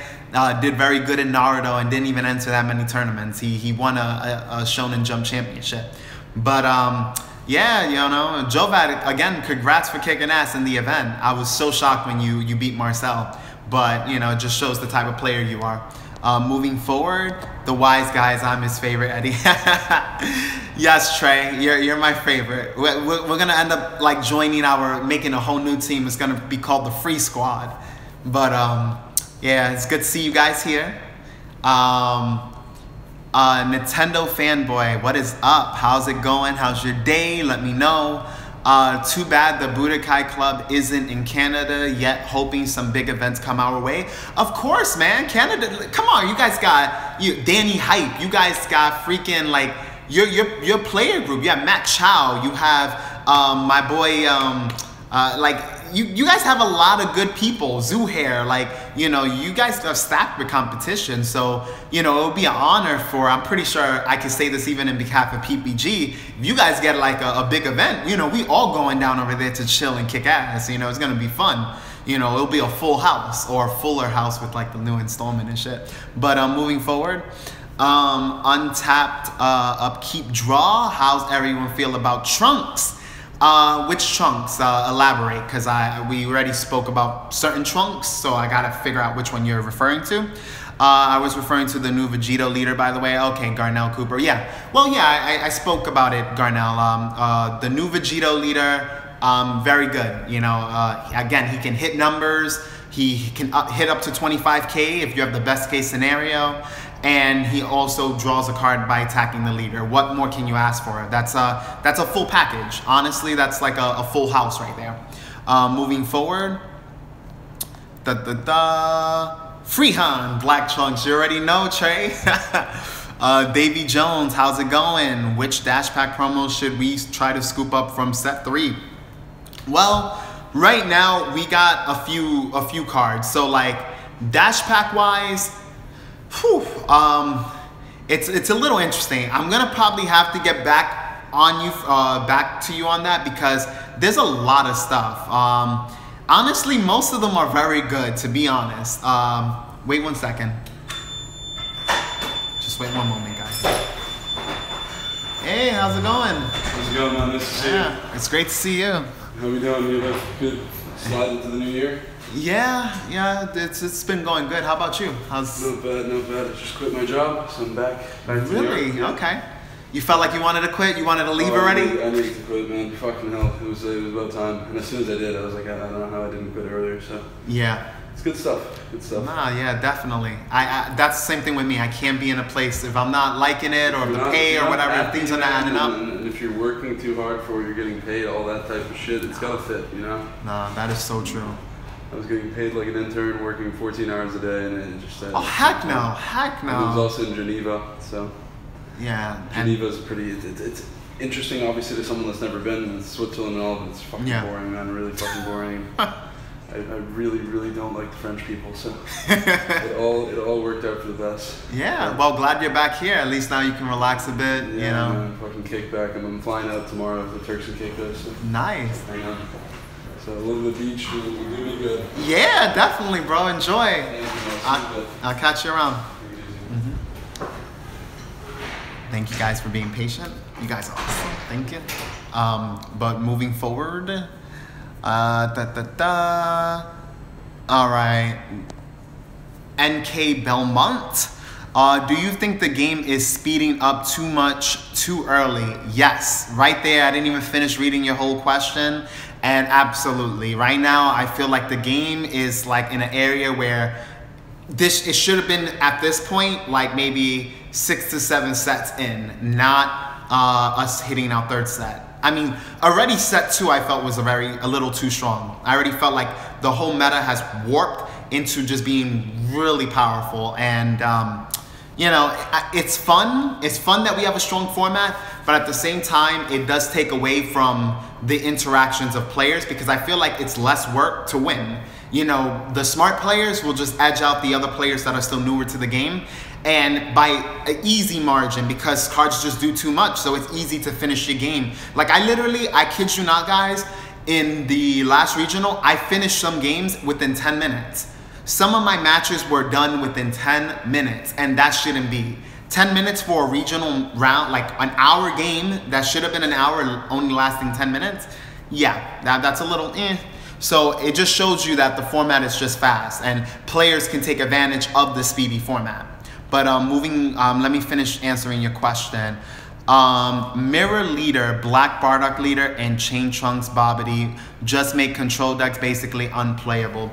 Speaker 1: did very good in Naruto and didn't even enter that many tournaments. He won a Shonen Jump championship. But yeah, you know, Jovad, again, congrats for kicking ass in the event. I was so shocked when you beat Marcel. But you know, it just shows the type of player you are. Moving forward, the wise guys, I'm his favorite, Eddie. Yes, Trey, you're my favorite. We're gonna end up like making a whole new team. It's gonna be called the Free Squad. But yeah, it's good to see you guys here. Nintendo fanboy, what is up? How's it going? How's your day? Let me know. Too bad the Budokai Club isn't in Canada yet. Hoping some big events come our way. Of course, man. Canada, come on. You guys got Danny Hype. You guys got freaking like your player group. You have Matt Chow. You have my boy you guys have a lot of good people. Zuhair, like, you know, you guys are stacked with competition. So, you know, it would be an honor for, I'm pretty sure I can say this even in behalf of PPG, if you guys get like a big event, you know, we all going down over there to chill and kick ass. You know, it's going to be fun. You know, it'll be a full house or a fuller house with like the new installment and shit. But moving forward, untapped upkeep draw. How's everyone feel about Trunks? Which Trunks? Elaborate, because we already spoke about certain Trunks, so I gotta figure out which one you're referring to. I was referring to the new Vegito leader, by the way. Okay, Garnell Cooper. Yeah, well, yeah, I spoke about it, Garnell. The new Vegito leader, very good. You know, again, he can hit numbers. He can hit up to 25K if you have the best case scenario. And he also draws a card by attacking the leader. What more can you ask for? That's a full package. Honestly, that's like a full house right there. Moving forward, Freehan, Black Trunks. You already know, Trey. Davy Jones, how's it going? Which Dash Pack promos should we try to scoop up from set 3? Well, right now we got a few cards. So like Dash Pack wise. Whew, it's a little interesting. I'm gonna probably have to get back to you on that because there's a lot of stuff. Honestly, most of them are very good, to be honest. Wait 1 second. Just wait one moment, guys. Hey, how's it going?
Speaker 4: How's it going, man? Nice to see you.
Speaker 1: It's great to see you.
Speaker 4: How we doing? You have a good slide into the new year?
Speaker 1: Yeah, it's been going good. How about you? How's?
Speaker 4: Not bad. I just quit my job, so I'm back to
Speaker 1: really?
Speaker 4: New York.
Speaker 1: Okay. You felt like you wanted to quit? You wanted to leave already?
Speaker 4: I needed to quit, man. Fucking hell, it was about time. And as soon as I did, I was like, I don't know how I didn't quit earlier. So
Speaker 1: yeah,
Speaker 4: it's good stuff. Good stuff.
Speaker 1: Nah, yeah, definitely. I that's the same thing with me. I can't be in a place if I'm not liking it or the pay or whatever. Things are not adding up.
Speaker 4: And if you're working too hard for what you're getting paid, all that type of shit, it's gotta fit, you know?
Speaker 1: Nah, that is so true.
Speaker 4: I was getting paid like an intern, working 14 hours a day, and it just.
Speaker 1: Oh heck no, heck no.
Speaker 4: And it was also in Geneva, so.
Speaker 1: Yeah.
Speaker 4: Geneva's pretty. It's interesting, obviously, to someone that's never been in Switzerland and all, but it's fucking boring, man. Really fucking boring. I really don't like the French people, so it all worked out for the best.
Speaker 1: Yeah. Well, glad you're back here. At least now you can relax a bit.
Speaker 4: Yeah,
Speaker 1: you know.
Speaker 4: Man, fucking kick back, and I'm flying out tomorrow to Turks and Caicos. So.
Speaker 1: Nice.
Speaker 4: I know. So a little bit of the beach will do me good.
Speaker 1: Yeah, definitely, bro. Enjoy.
Speaker 4: Thank you,
Speaker 1: I'll catch you around. Thank you guys for being patient. You guys are awesome. Thank you. But moving forward, all right. NK Belmont. Do you think the game is speeding up too much too early? Yes. Right there. I didn't even finish reading your whole question. And absolutely. Right now, I feel like the game is like in an area where it should have been at this point, like maybe 6 to 7 sets in, not us hitting our third set. I mean, already set 2 I felt was a little too strong. I already felt like the whole meta has warped into just being really powerful. And, you know, it's fun. It's fun that we have a strong format, but at the same time, it does take away from the interactions of players because I feel like it's less work to win. You know, the smart players will just edge out the other players that are still newer to the game, and by an easy margin because cards just do too much, so it's easy to finish your game. Like I kid you not, guys, in the last regional, I finished some games within 10 minutes. Some of my matches were done within 10 minutes, and that shouldn't be. 10 minutes for a regional round, like an hour game, that should have been an hour only lasting 10 minutes. Yeah, that's a little So it just shows you that the format is just fast and players can take advantage of the speedy format. But let me finish answering your question. Mirror Leader, Black Bardock Leader, and Chain Trunks Bobbity just make control decks basically unplayable.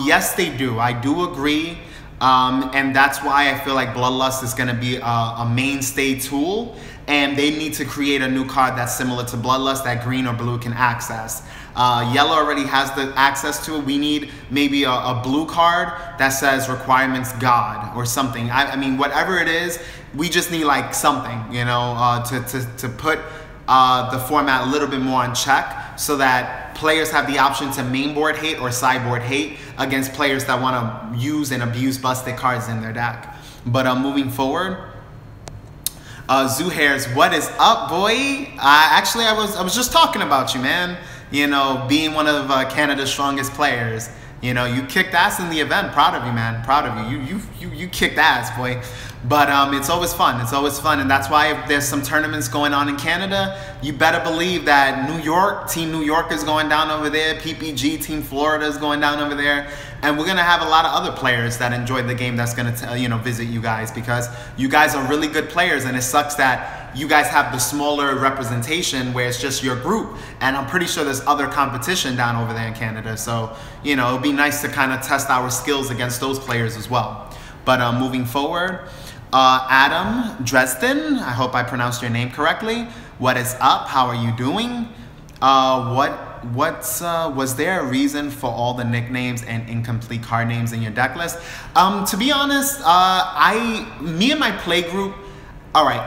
Speaker 1: Yes, they do. I do agree. And that's why I feel like Bloodlust is going to be a mainstay tool, and they need to create a new card that's similar to Bloodlust that green or blue can access. Yellow already has the access to it. We need maybe a blue card that says requirements God or something. I mean, whatever it is, we just need like something, you know, to put the format a little bit more in check, so that players have the option to mainboard hate or sideboard hate against players that want to use and abuse busted cards in their deck. But moving forward, Zuhairs, what is up, boy? Actually, I was just talking about you, man. You know, being one of Canada's strongest players. You know, you kicked ass in the event. Proud of you, man. Proud of you. You kicked ass, boy. But it's always fun. It's always fun, and that's why if there's some tournaments going on in Canada, you better believe that New York, Team New York is going down over there. PPG, Team Florida is going down over there, and we're gonna have a lot of other players that enjoy the game that's gonna visit you guys, because you guys are really good players, and it sucks that you guys have the smaller representation where it's just your group, and I'm pretty sure there's other competition down over there in Canada. So you know, it'd be nice to kind of test our skills against those players as well. But moving forward. Adam Dresden, I hope I pronounced your name correctly. What is up? How are you doing? Was there a reason for all the nicknames and incomplete card names in your deck list? To be honest, me and my play group, all right,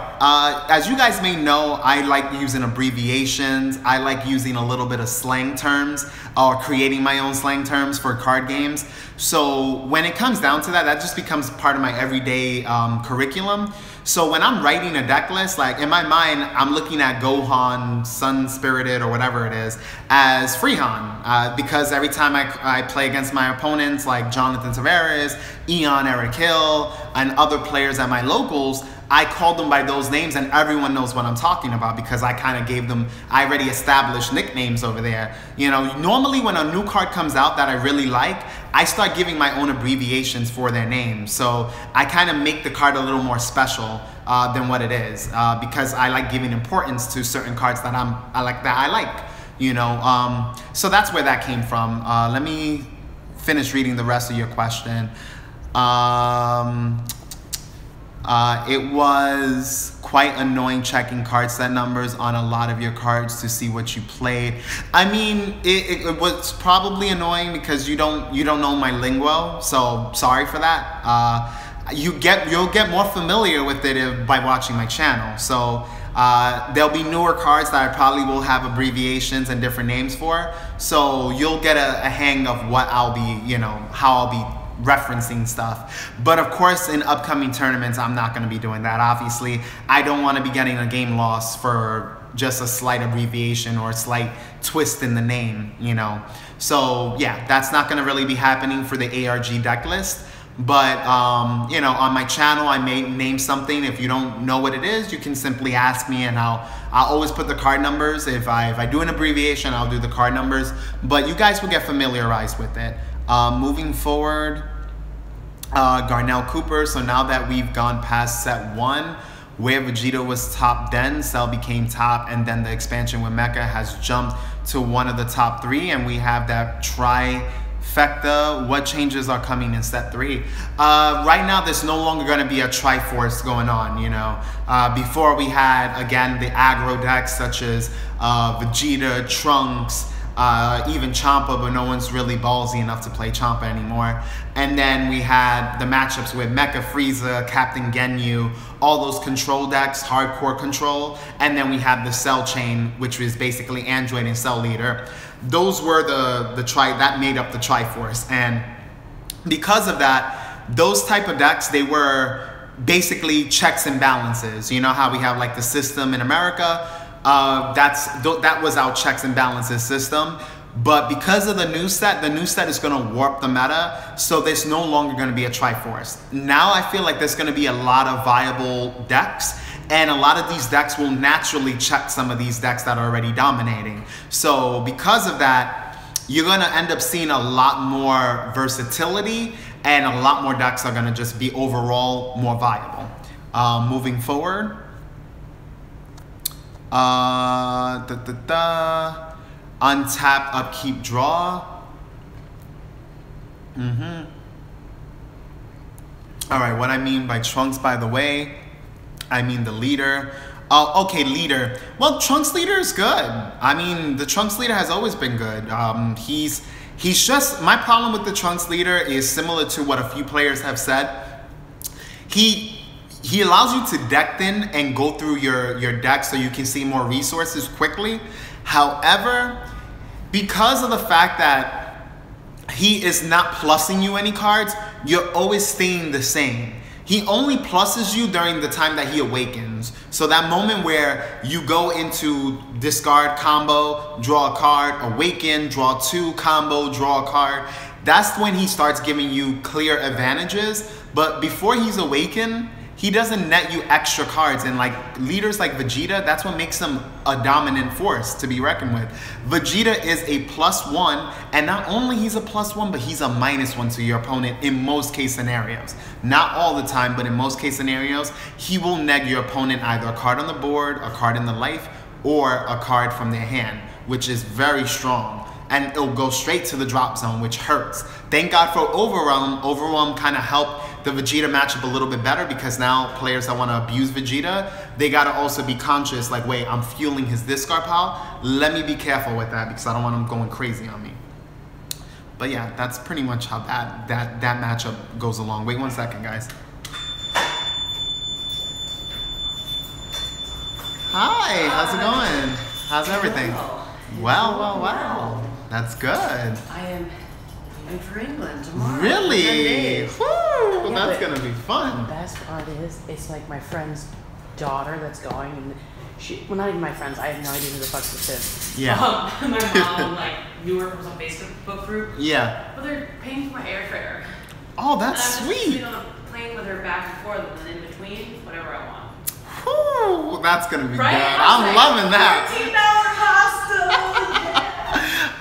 Speaker 1: as you guys may know, I like using abbreviations. I like using a little bit of slang terms, or creating my own slang terms for card games. So when it comes down to that, that just becomes part of my everyday curriculum. So when I'm writing a deck list, like in my mind, I'm looking at Gohan, Sun Spirited, or whatever it is, as Freehan. Because every time I play against my opponents, like Jonathan Tavares, Eon, Eric Hill, and other players at my locals, I call them by those names, and everyone knows what I'm talking about, because I kind of gave them, I already established nicknames over there. You know, normally when a new card comes out that I really like, I start giving my own abbreviations for their names. So I kind of make the card a little more special than what it is, because I like giving importance to certain cards that I like, you know. So that's where that came from. Let me finish reading the rest of your question. It was quite annoying checking card set numbers on a lot of your cards to see what you played. I mean, it was probably annoying because you don't know my lingo, so sorry for that. You'll get more familiar with it by watching my channel. So there'll be newer cards that I probably will have abbreviations and different names for. So you'll get a hang of what I'll be, you know, how I'll be referencing stuff. But of course, in upcoming tournaments, I'm not going to be doing that. Obviously, I don't want to be getting a game loss for just a slight abbreviation or a slight twist in the name, you know. So yeah, that's not going to really be happening for the ARG deck list. But you know, on my channel, I may name something. If you don't know what it is, you can simply ask me, and I'll always put the card numbers. If I do an abbreviation, I'll do the card numbers. But you guys will get familiarized with it. Moving forward, Garnell Cooper. So now that we've gone past set 1, where Vegeta was top, then Cell became top, and then the expansion with Mecha has jumped to one of the top 3, and we have that trifecta. What changes are coming in set 3? Right now, there's no longer going to be a Triforce going on, you know. Before we had, again, the aggro decks such as Vegeta, Trunks, even Champa, but no one's really ballsy enough to play Champa anymore. And then we had the matchups with Mecha Frieza, Captain Ginyu, all those control decks, hardcore control. And then we had the Cell Chain, which was basically Android and Cell Leader. Those were that made up the Triforce. And because of that, those type of decks, they were basically checks and balances. You know how we have like the system in America? That was our checks and balances system. But because of the new set is going to warp the meta, so there's no longer going to be a Triforce. Now I feel like there's going to be a lot of viable decks, and a lot of these decks will naturally check some of these decks that are already dominating. So because of that, you're going to end up seeing a lot more versatility, and a lot more decks are going to just be overall more viable. Moving forward. Untap, upkeep, draw. All right, what I mean by Trunks, by the way, I mean the leader. Okay, leader. Well, Trunks leader is good. I mean, the Trunks leader has always been good. He's just, my problem with the Trunks leader is similar to what a few players have said. He allows you to deck thin and go through your deck so you can see more resources quickly. However, because of the fact that he is not plussing you any cards, you're always staying the same. He only pluses you during the time that he awakens. So that moment where you go into discard, combo, draw a card, awaken, draw 2, combo, draw a card, that's when he starts giving you clear advantages. But before he's awakened, he doesn't net you extra cards, and like leaders like Vegeta, that's what makes him a dominant force to be reckoned with. Vegeta is a +1, and not only he's a +1, but he's a -1 to your opponent in most case scenarios. Not all the time, but in most case scenarios, he will neg your opponent either a card on the board, a card in the life, or a card from their hand, which is very strong. And it'll go straight to the drop zone, which hurts. Thank God for Overwhelm. Overwhelm kind of helped the Vegeta matchup a little bit better, because now players that want to abuse Vegeta, they got to also be conscious, like, wait, I'm fueling his discard pile. Let me be careful with that, because I don't want him going crazy on me. But yeah, that's pretty much how that matchup goes along. Wait 1 second, guys. Hi, how's it going? How's everything? Wow. That's good.
Speaker 5: I am leaving for England tomorrow.
Speaker 1: Really?
Speaker 5: 10 days.
Speaker 1: Woo!
Speaker 5: Yeah,
Speaker 1: That's gonna be
Speaker 5: The
Speaker 1: fun.
Speaker 5: best part is, it's like my friend's daughter that's going, and well, not even my friends. I have no idea who the fuck this is.
Speaker 1: Yeah.
Speaker 5: My mom like knew her from some Facebook group.
Speaker 1: Yeah.
Speaker 5: But they're paying for my airfare.
Speaker 1: Oh, that's
Speaker 5: and I'm just
Speaker 1: sweet.
Speaker 5: sitting on a plane with her back and forth, and then in between, whatever I want.
Speaker 1: Woo! That's gonna be
Speaker 5: Right?
Speaker 1: good.
Speaker 5: I was
Speaker 1: I'm
Speaker 5: like,
Speaker 1: loving that.
Speaker 5: $13 hostel.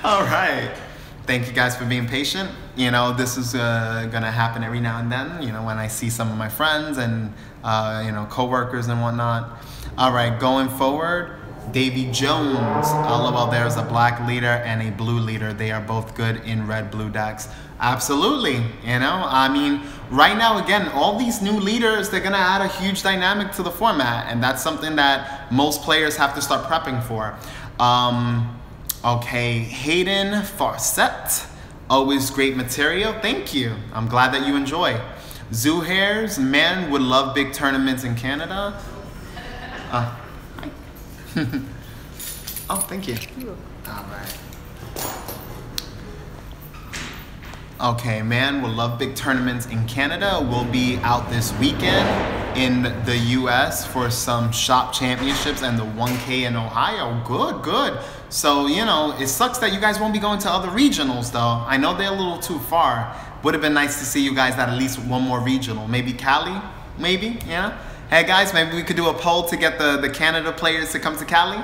Speaker 1: All right. Thank you guys for being patient. You know, this is gonna happen every now and then, you know, when I see some of my friends and, you know, coworkers and whatnot. All right, going forward, Davy Jones. LOL, there's a black leader and a blue leader. They are both good in red-blue decks. Absolutely, you know, I mean, right now, again, all these new leaders, they're gonna add a huge dynamic to the format, and that's something that most players have to start prepping for. Okay, Hayden Farset, always great material. Thank you. I'm glad that you enjoy. Zoo Hairs, man would love big tournaments in Canada. Hi. Oh, thank you. All right. Okay, man, we'll love big tournaments in Canada. We'll be out this weekend in the US for some shop championships and the 1K in Ohio. Good. So, you know, it sucks that you guys won't be going to other regionals though. I know they're a little too far. Would have been nice to see you guys at least one more regional. Maybe Cali, maybe, yeah? Hey guys, maybe we could do a poll to get the Canada players to come to Cali.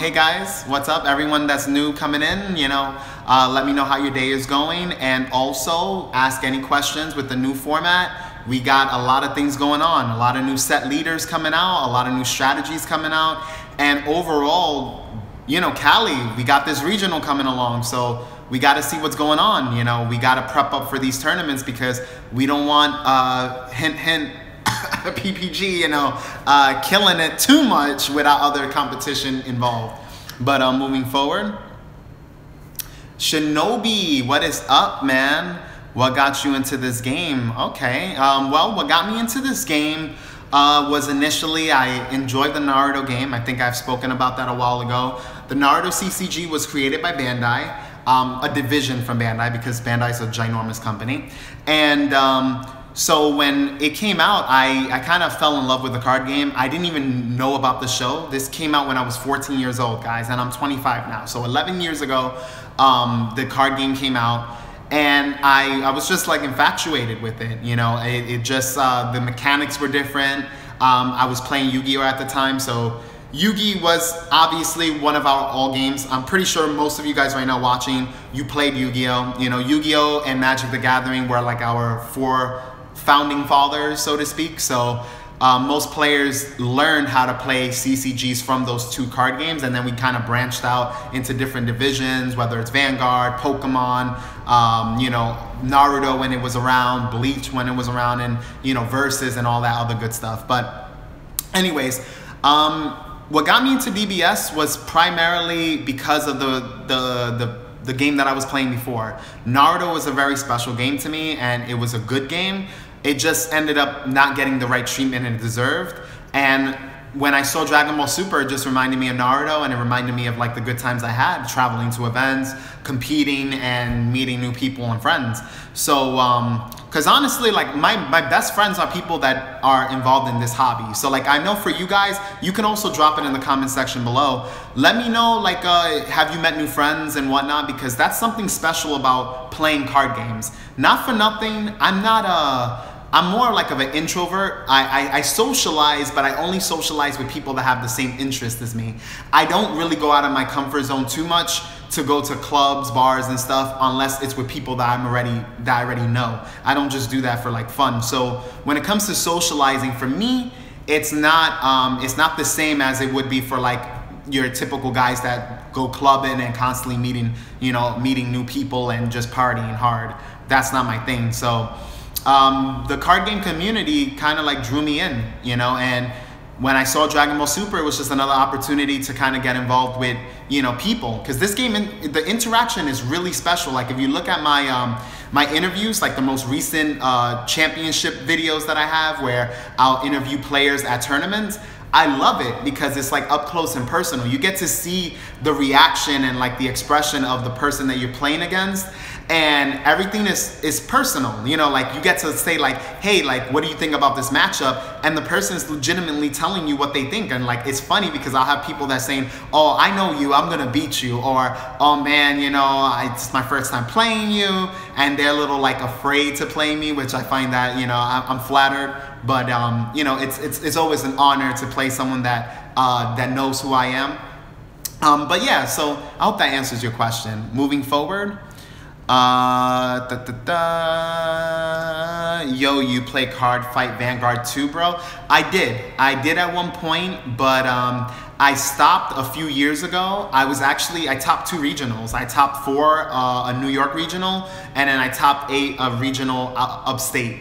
Speaker 1: Hey guys, what's up? Everyone that's new coming in, you know, let me know how your day is going, and also ask any questions with the new format. We got a lot of things going on, a lot of new set leaders coming out, a lot of new strategies coming out, and overall, you know, Cali, we got this regional coming along, so we got to see what's going on. You know, we got to prep up for these tournaments because we don't want, hint, PPG, you know, killing it too much without other competition involved. But moving forward, Shinobi, what is up, man? What got you into this game? Okay, well, what got me into this game was initially I enjoyed the Naruto game. I think I've spoken about that a while ago. The Naruto CCG was created by Bandai, a division from Bandai because Bandai is a ginormous company. And so when it came out, I kind of fell in love with the card game. I didn't even know about the show. This came out when I was 14 years old, guys, and I'm 25 now. So 11 years ago, the card game came out, and I was just like infatuated with it. You know, it just, the mechanics were different. I was playing Yu-Gi-Oh at the time, so Yu-Gi was obviously one of our all games. I'm pretty sure most of you guys right now watching, you played Yu-Gi-Oh. You know, Yu-Gi-Oh and Magic the Gathering were like our 4 founding fathers, so to speak. So most players learned how to play CCGs from those 2 card games, and then we kind of branched out into different divisions, whether it's Vanguard, Pokemon, you know, Naruto when it was around, Bleach when it was around, and, you know, Versus and all that other good stuff. But anyways, what got me into DBS was primarily because of the game that I was playing before. Naruto was a very special game to me, and it was a good game. It just ended up not getting the right treatment it deserved. And when I saw Dragon Ball Super, it just reminded me of Naruto, and it reminded me of like the good times I had traveling to events, competing, and meeting new people and friends. So, because honestly, like my best friends are people that are involved in this hobby. So like I know for you guys, you can also drop it in the comment section below. Let me know, like, have you met new friends and whatnot, because that's something special about playing card games. Not for nothing, I'm more like of an introvert. I socialize, but I only socialize with people that have the same interest as me. I don't really go out of my comfort zone too much to go to clubs, bars, and stuff unless it's with people that I already know. I don't just do that for like fun. So when it comes to socializing, for me, it's not the same as it would be for like your typical guys that go clubbing and constantly meeting new people and just partying hard. That's not my thing. So the card game community kind of like drew me in, you know, and when I saw Dragon Ball Super, it was just another opportunity to kind of get involved with, you know, people, because this game, the interaction is really special. Like if you look at my my interviews, like the most recent championship videos that I have where I'll interview players at tournaments, I love it because it's like up close and personal. You get to see the reaction and like the expression of the person that you're playing against, and everything is personal. You know, like you get to say like, hey, like, what do you think about this matchup? And the person is legitimately telling you what they think. And like, it's funny because I'll have people that saying, oh, I know you, I'm gonna beat you. Or, oh man, you know, it's my first time playing you. And they're a little like afraid to play me, which I find that, you know, I'm flattered. But you know, it's always an honor to play someone that that knows who I am. But yeah, so I hope that answers your question. Moving forward, yo, you play Card Fight Vanguard 2, bro? I did at one point, but I stopped a few years ago. I topped 2 regionals. I topped 4 a New York regional, and then I topped 8 a regional upstate.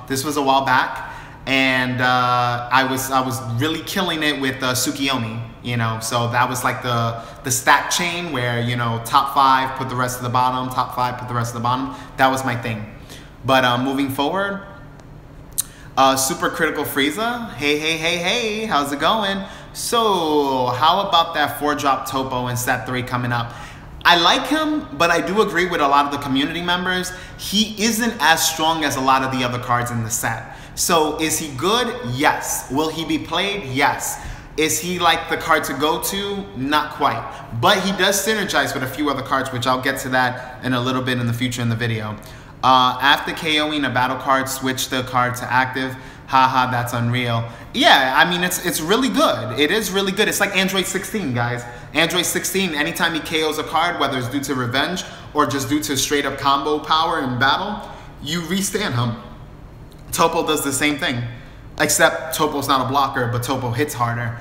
Speaker 1: This was a while back, and I was really killing it with Tsukiyomi, you know. So that was like the stack chain where, you know, top 5 put the rest of the bottom, top 5 put the rest of the bottom. That was my thing. But moving forward, Super Critical Frieza, hey, how's it going? So how about that 4-drop Topo in set 3 coming up? I like him, but I do agree with a lot of the community members. He isn't as strong as a lot of the other cards in the set. So is he good? Yes. Will he be played? Yes. Is he like the card to go to? Not quite. But he does synergize with a few other cards, which I'll get to that in a little bit in the future in the video. After KOing a battle card, switch the card to active. Haha, that's unreal. Yeah, I mean, it's really good. It is really good. It's like Android 16, guys. Android 16, anytime he KOs a card, whether it's due to revenge or just due to straight up combo power in battle, you restand him. Topo does the same thing, except Topo's not a blocker, but Topo hits harder.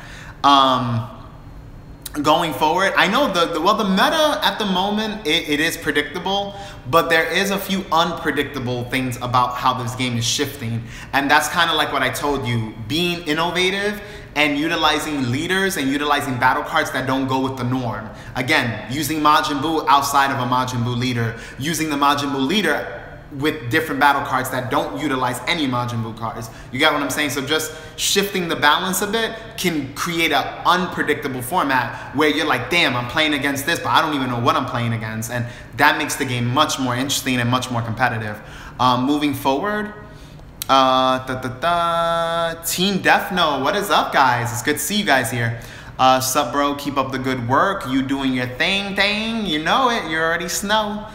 Speaker 1: Going forward, I know the meta at the moment, it is predictable, but there is a few unpredictable things about how this game is shifting. And that's kind of like what I told you, being innovative and utilizing leaders and utilizing battle cards that don't go with the norm. Again, using Majin Buu outside of a Majin Buu leader, using the Majin Buu leader with different battle cards that don't utilize any Majin Buu cards. You get what I'm saying? So just shifting the balance a bit can create an unpredictable format where you're like, damn, I'm playing against this, but I don't even know what I'm playing against. And that makes the game much more interesting and much more competitive. Moving forward, Team Defno, what is up, guys? It's good to see you guys here. Sup, bro, keep up the good work. You doing your thing, you know it, you already snow.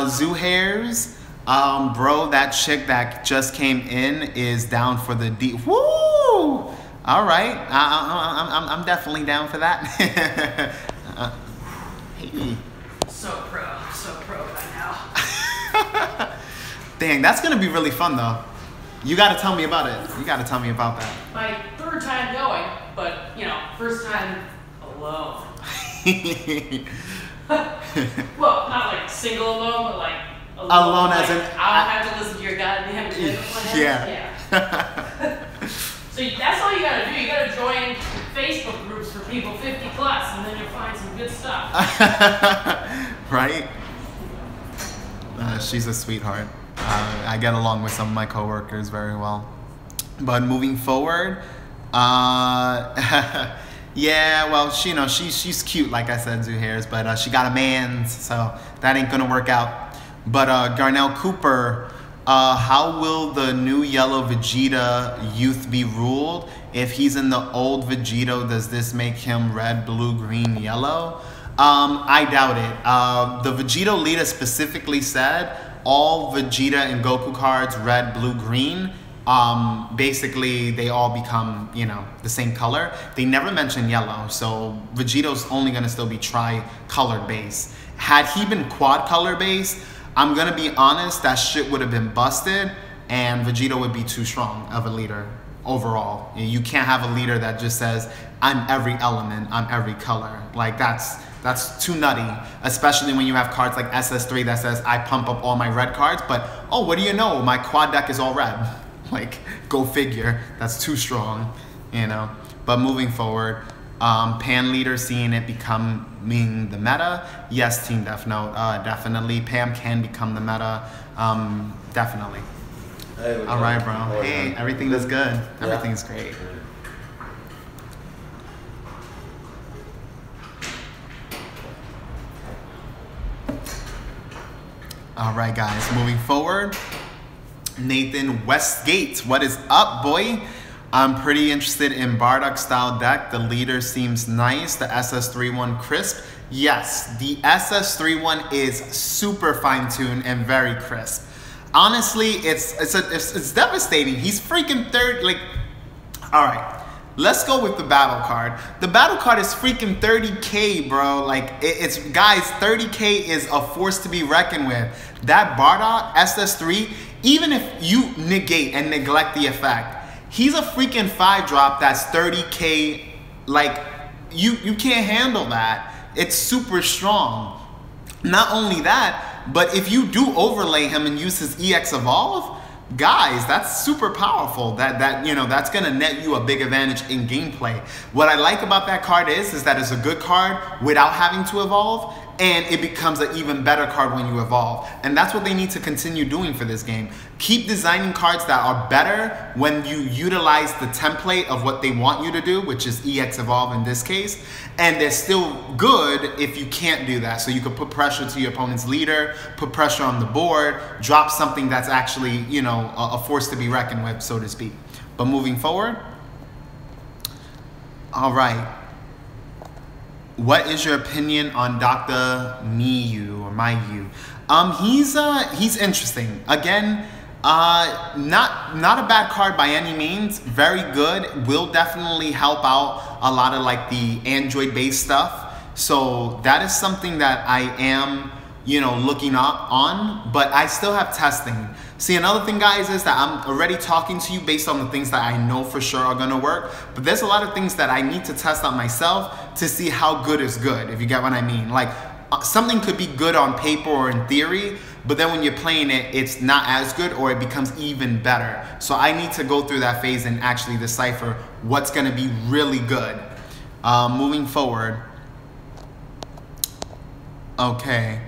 Speaker 1: Zoo Hairs, bro, that chick that just came in is down for the D. Woo! All right, I'm definitely down for that. Hey.
Speaker 5: So pro right now.
Speaker 1: Dang, that's gonna be really fun though. You got to tell me about it. You got to tell me about that.
Speaker 5: My third time going, but first time alone. Well, not like single alone, but like
Speaker 1: alone as in
Speaker 5: I don't have to listen to your goddamn agenda plan.
Speaker 1: Yeah.
Speaker 5: So that's all you gotta do. You gotta join Facebook groups for people 50 plus, and then you'll find some good stuff.
Speaker 1: Right? She's a sweetheart. I get along with some of my coworkers very well. But moving forward, yeah, well, she's cute, like I said, Zuhairs, but she got a man, so that ain't gonna work out. But Garnell Cooper, how will the new yellow Vegeta youth be ruled? If he's in the old Vegito, does this make him red, blue, green, yellow? I doubt it. The Vegito leader specifically said all Vegeta and Goku cards, red, blue, green, basically they all become, the same color. They never mention yellow, so Vegito's only gonna still be tri-colored base. Had he been quad color base, I'm gonna be honest, that shit would have been busted and Vegito would be too strong of a leader overall. You can't have a leader that just says, I'm every element, I'm every color. Like that's too nutty, especially when you have cards like SS3 that says, I pump up all my red cards, but oh, what do you know? My quad deck is all red. Like, go figure. That's too strong, But moving forward, Pan leader seeing it becoming the meta. Yes, Team Death Note, definitely. Pam can become the meta, definitely.
Speaker 3: Hey,
Speaker 1: all right, bro. Hey, everything is good.
Speaker 3: Yeah.
Speaker 1: Everything's great. All right, guys, moving forward. Nathan Westgate, what is up, boy? I'm pretty interested in Bardock style deck. The leader seems nice. The SS31 crisp. Yes, the SS31 is super fine-tuned and very crisp. Honestly, it's devastating. He's freaking third. Like, all right. Let's go with the battle card. The battle card is freaking 30K, bro. Like, it's guys, 30K is a force to be reckoned with. That Bardock SS3, even if you negate and neglect the effect, he's a freaking 5-drop that's 30K. Like, you can't handle that. It's super strong. Not only that, but if you do overlay him and use his EX Evolve, guys, that's super powerful. That's gonna net you a big advantage in gameplay. What I like about that card is that it's a good card without having to evolve, and it becomes an even better card when you evolve. And that's what they need to continue doing for this game. Keep designing cards that are better when you utilize the template of what they want you to do, which is EX Evolve in this case. And they're still good if you can't do that. So you could put pressure to your opponent's leader, put pressure on the board, drop something that's actually, a force to be reckoned with, so to speak. But moving forward, all right. What is your opinion on Dr. Miyu or Mayu? He's interesting. Again, not a bad card by any means. Very good. Will definitely help out a lot of like the Android-based stuff. So that is something that I am, looking up on. But I still have testing. See, another thing, guys, is that I'm already talking to you based on the things that I know for sure are gonna work, but there's a lot of things that I need to test out myself to see how good is good, if you get what I mean. Like, something could be good on paper or in theory, but then when you're playing it, it's not as good or it becomes even better. So I need to go through that phase and actually decipher what's gonna be really good. Moving forward. Okay.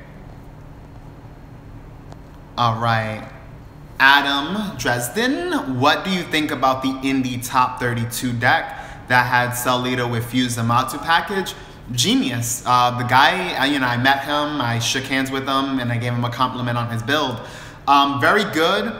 Speaker 1: All right. Adam Dresden, what do you think about the Indie Top 32 deck that had Cellito with Fuse Zamasu package? Genius. The guy, I met him, I shook hands with him, and I gave him a compliment on his build. Very good.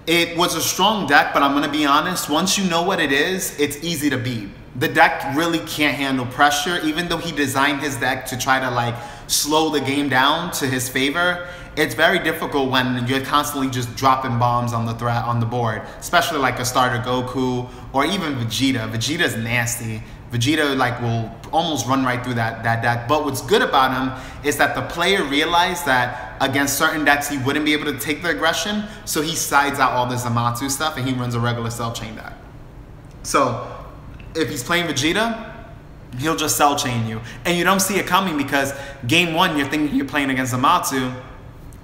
Speaker 1: It was a strong deck, but I'm going to be honest, once you know what it is, it's easy to beat. The deck really can't handle pressure, even though he designed his deck to try to like slow the game down to his favor. It's very difficult when you're constantly just dropping bombs on the board, especially like a starter Goku or even Vegeta. Vegeta's nasty. Vegeta like will almost run right through that deck. But what's good about him is that the player realized that against certain decks he wouldn't be able to take the aggression, so he sides out all the Zamatsu stuff and he runs a regular Cell Chain deck. So if he's playing Vegeta, he'll just Cell Chain you. And you don't see it coming because game 1 you're thinking you're playing against Zamatsu.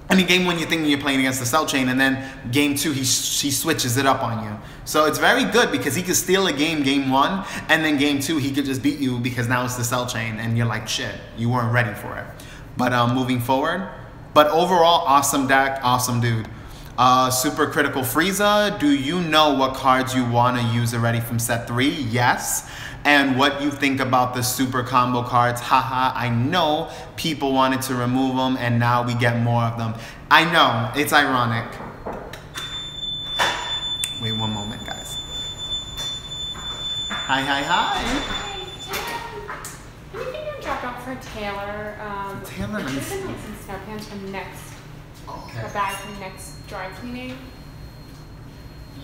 Speaker 1: I mean, game 1 you're thinking you're playing against the Cell Chain, and then game 2 he switches it up on you. So it's very good because he could steal a game 1, and then game 2 he could just beat you because now it's the Cell Chain, and you're like, shit, you weren't ready for it. But moving forward, but overall, awesome deck, awesome dude. Super Critical Frieza, do you know what cards you want to use already from set 3? Yes. And what you think about the super combo cards? Haha, I know people wanted to remove them and now we get more of them. I know, it's ironic. Wait one moment, guys. Hi.
Speaker 6: Hi, Tim. Anything you dropped off for Taylor?
Speaker 1: Taylor,
Speaker 6: it
Speaker 1: let me
Speaker 6: should have been
Speaker 1: see.
Speaker 6: like some snow pants from next,
Speaker 1: Okay.
Speaker 6: a bag from next dry cleaning.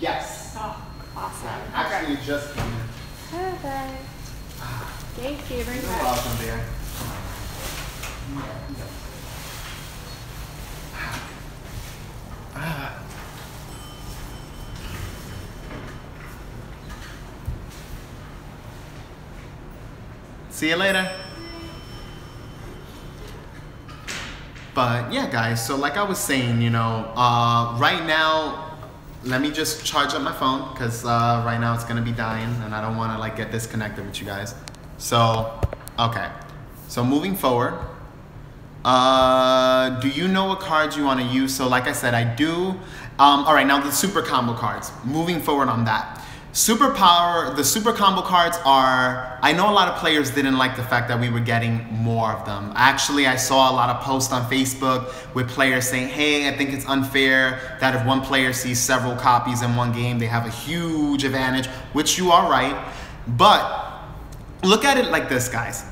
Speaker 1: Yes.
Speaker 6: Oh, awesome.
Speaker 1: Actually, just came in.
Speaker 6: Perfect. Thank you very
Speaker 1: You're
Speaker 6: much.
Speaker 1: welcome, dear. See you later. But yeah, guys, so like I was saying, you know, right now, let me just charge up my phone because right now it's gonna be dying and I don't wanna like get disconnected with you guys. So, okay. So moving forward, do you know what cards you wanna use? So like I said, I do. All right, now the super combo cards, moving forward on that. The super combo cards are, I know a lot of players didn't like the fact that we were getting more of them. Actually, I saw a lot of posts on Facebook with players saying, hey, I think it's unfair that if one player sees several copies in one game, they have a huge advantage, which you are right. But look at it like this, guys.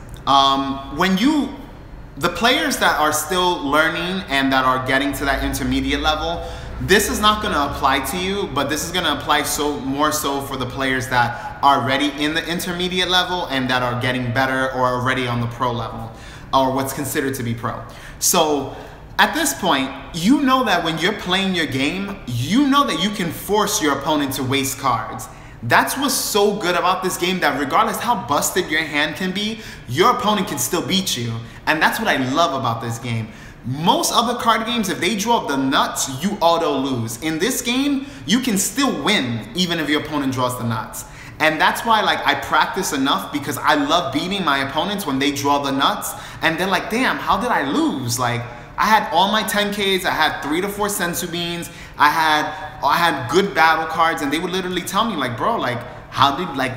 Speaker 1: The players that are still learning and that are getting to that intermediate level, this is not going to apply to you, but this is going to apply more so for the players that are already in the intermediate level and that are getting better or already on the pro level, or what's considered to be pro. So at this point, you know that when you're playing your game, you know that you can force your opponent to waste cards. That's what's so good about this game, that regardless how busted your hand can be, your opponent can still beat you. And that's what I love about this game. Most other card games, if they draw the nuts, you auto lose. In this game, you can still win even if your opponent draws the nuts. And that's why like I practice enough, because I love beating my opponents when they draw the nuts and they're like, damn, how did I lose? Like I had all my 10Ks, I had 3 to 4 sensu beans, I had good battle cards, and they would literally tell me like, bro, like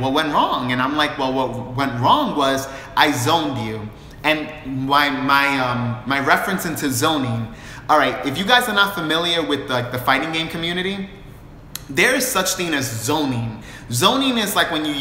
Speaker 1: what went wrong? And I'm like, well, what went wrong was I zoned you. And my reference into zoning. All right, if you guys are not familiar with the fighting game community, there is such thing as zoning. Zoning is like when you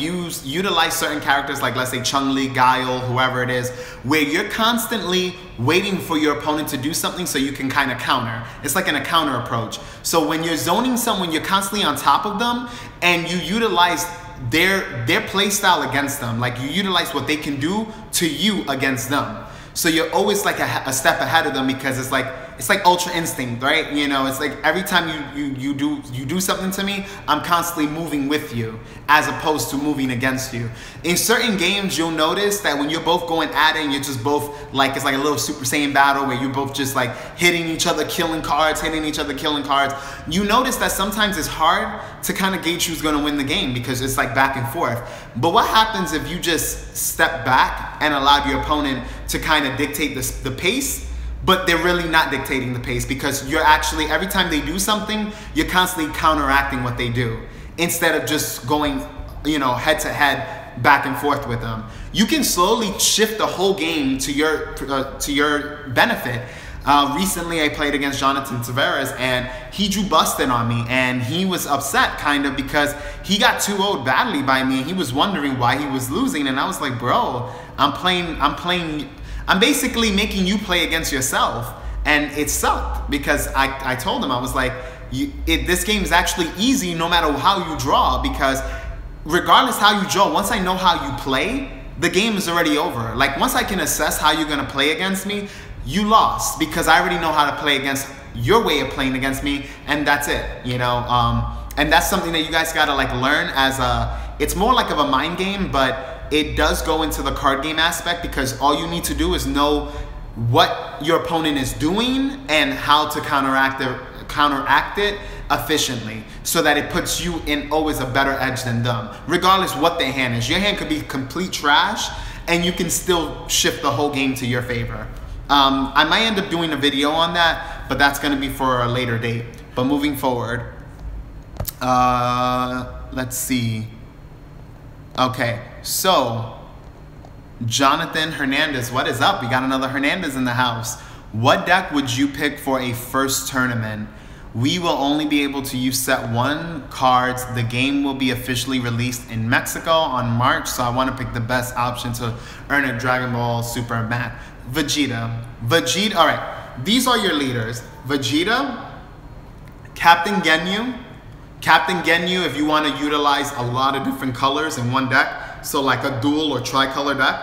Speaker 1: utilize certain characters, like let's say Chun-Li, Guile, whoever it is, where you're constantly waiting for your opponent to do something so you can kind of counter. It's like a counter approach. So when you're zoning someone, you're constantly on top of them and you utilize their play style against them. Like you utilize what they can do to you against them. So you're always like a step ahead of them, because it's like Ultra Instinct, right? You know, it's like every time you do something to me, I'm constantly moving with you as opposed to moving against you. In certain games, you'll notice that when you're both going at it and you're just both like, it's like a little Super Saiyan battle where you're both just like hitting each other, killing cards, hitting each other, killing cards. You notice that sometimes it's hard to kind of gauge who's going to win the game because it's like back and forth. But what happens if you just step back and allow your opponent to kind of dictate the pace, but they're really not dictating the pace, because you're actually, every time they do something, you're constantly counteracting what they do instead of just going, you know, head to head, back and forth with them. You can slowly shift the whole game to your benefit. Recently, I played against Jonathan Tavares, and he drew busted on me, and he was upset kind of because he got 2-0'd badly by me, and he was wondering why he was losing. And I was like, bro, I'm basically making you play against yourself. And it sucked because I told him, I was like, this game is actually easy no matter how you draw, because regardless how you draw, once I know how you play, the game is already over. Like once I can assess how you're gonna play against me, you lost because I already know how to play against your way of playing against me, and that's it, you know. And that's something that you guys gotta like learn as it's more like of a mind game, but it does go into the card game aspect, because all you need to do is know what your opponent is doing and how to counteract it efficiently, so that it puts you in always a better edge than them, regardless what their hand is. Your hand could be complete trash and you can still shift the whole game to your favor. I might end up doing a video on that, but that's going to be for a later date. But moving forward, let's see. Okay, so Jonathan Hernandez, what is up? We got another Hernandez in the house. What deck would you pick for a first tournament? We will only be able to use set 1 cards. The game will be officially released in Mexico on March, so I want to pick the best option to earn a Dragon Ball Super mat. Vegeta, all right, these are your leaders. Vegeta, Captain Ginyu, if you want to utilize a lot of different colors in one deck, so like a dual or tricolor deck,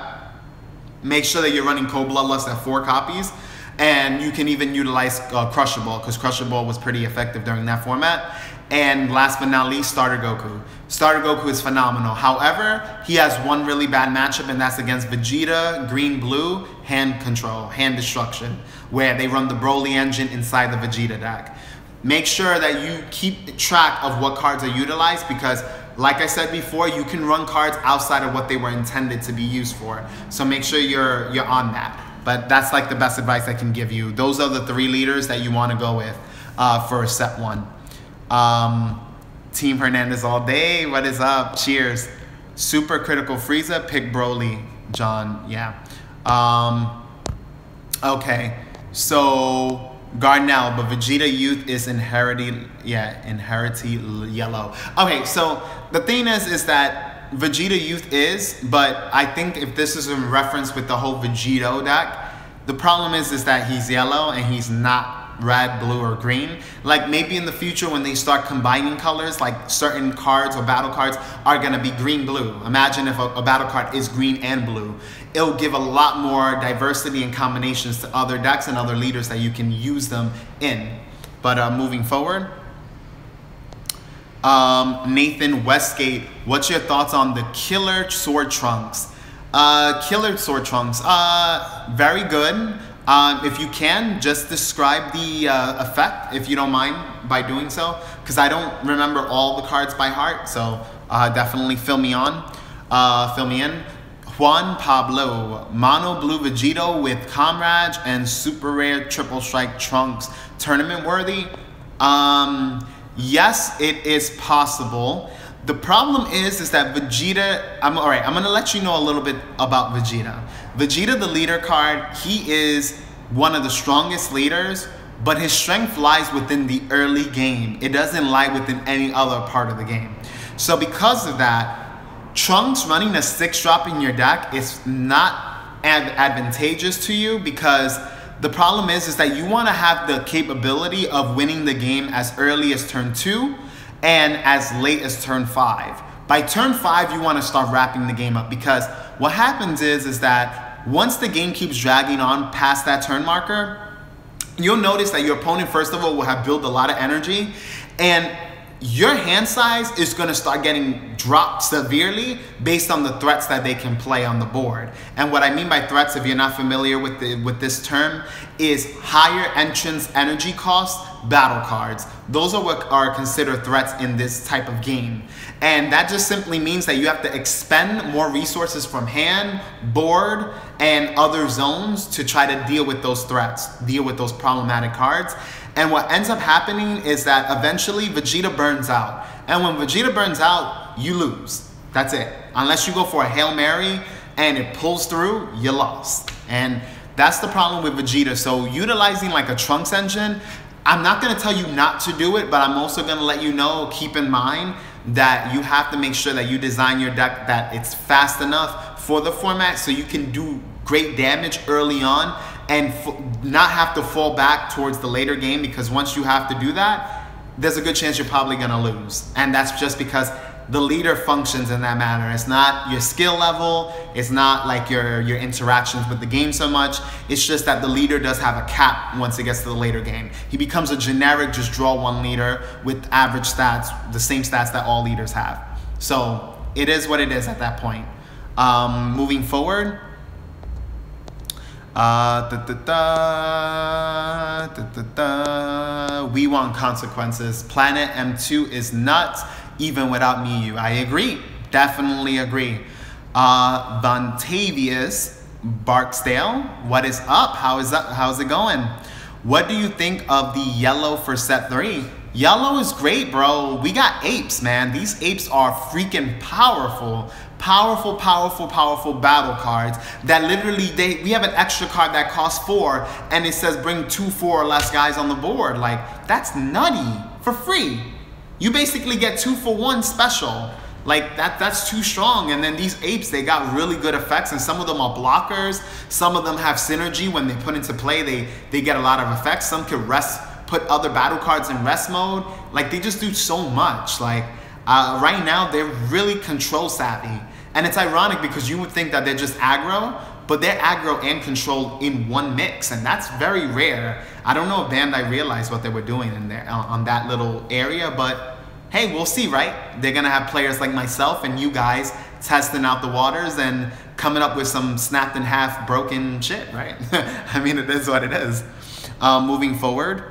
Speaker 1: make sure that you're running Cold Bloodlust at 4 copies. And you can even utilize Crusher Ball, because Crusher Ball was pretty effective during that format. And last but not least, Starter Goku. Starter Goku is phenomenal. However, he has one really bad matchup, and that's against Vegeta, Green-Blue, Hand Control, Hand Destruction, where they run the Broly engine inside the Vegeta deck. Make sure that you keep track of what cards are utilized, because like I said before, you can run cards outside of what they were intended to be used for. So make sure you're on that. But that's like the best advice I can give you. Those are the 3 leaders that you want to go with for set 1. Team Hernandez all day. What is up? Cheers. Super Critical Frieza. Pick Broly. John. Yeah. Okay. So Garnell, but Vegeta Youth is inherited yellow. Okay. So the thing is that Vegeta Youth is, but I think if this is in reference with the whole Vegito deck, the problem is that he's yellow and he's not red, blue, or green. Like maybe in the future when they start combining colors, like certain cards or battle cards are gonna be green, blue. Imagine if a battle card is green and blue. It'll give a lot more diversity and combinations to other decks and other leaders that you can use them in. But moving forward, Nathan Westgate, what's your thoughts on the Killer Sword Trunks? Killer Sword Trunks, very good. If you can, just describe the effect, if you don't mind, by doing so, because I don't remember all the cards by heart, so definitely fill me in. Juan Pablo, Mono Blue Vegito with Comrade and Super Rare Triple Strike Trunks, tournament worthy? Yes, it is possible. The problem is that Vegeta, I'm gonna let you know a little bit about Vegeta. Vegeta, the leader card, he is one of the strongest leaders, but his strength lies within the early game. It doesn't lie within any other part of the game. So because of that, Trunks running a 6-drop in your deck is not advantageous to you, because the problem is that you want to have the capability of winning the game as early as turn 2 and as late as turn 5. By turn 5, you want to start wrapping the game up, because what happens is that once the game keeps dragging on past that turn marker, you'll notice that your opponent, first of all, will have built a lot of energy, and your hand size is going to start getting dropped severely based on the threats that they can play on the board. And what I mean by threats, if you're not familiar with this term, is higher entrance energy cost battle cards. Those are what are considered threats in this type of game. And that just simply means that you have to expend more resources from hand, board, and other zones to try to deal with those threats, deal with those problematic cards. And what ends up happening is that eventually Vegeta burns out. And when Vegeta burns out, you lose. That's it. Unless you go for a Hail Mary and it pulls through, you lost. And that's the problem with Vegeta. So utilizing like a Trunks engine, I'm not going to tell you not to do it, but I'm also going to let you know, keep in mind that you have to make sure that you design your deck that it's fast enough for the format so you can do great damage early on and not have to fall back towards the later game, because once you have to do that, there's a good chance you're probably going to lose. And that's just because the leader functions in that manner. It's not your skill level, it's not like your interactions with the game so much. It's just that the leader does have a cap once it gets to the later game. He becomes a generic just draw one leader with average stats, the same stats that all leaders have. So it is what it is at that point. Moving forward, we want consequences. Planet M2 is nuts, even without Miyu. I agree, definitely agree. Bontavious Barksdale, what is up? How's it going? What do you think of the yellow for set 3? Yellow is great, bro. We got apes, man. These apes are freaking powerful. Powerful battle cards that literally we have an extra card that costs 4 and it says bring 2 4 or less guys on the board. Like, that's nutty for free. You basically get 2 for 1 special. Like that's too strong. And then these apes, they got really good effects, and some of them are blockers, some of them have synergy. When they put into play, they get a lot of effects. Some can put other battle cards in rest mode. Like, they just do so much. Like, right now they're really control savvy, and it's ironic because you would think that they're just aggro, but they're aggro and control in one mix, and that's very rare. I don't know if Bandai realized what they were doing in there on that little area, but hey, we'll see, right? They're gonna have players like myself and you guys testing out the waters and coming up with some snapped in half broken shit, right? I mean, it is what it is. Moving forward,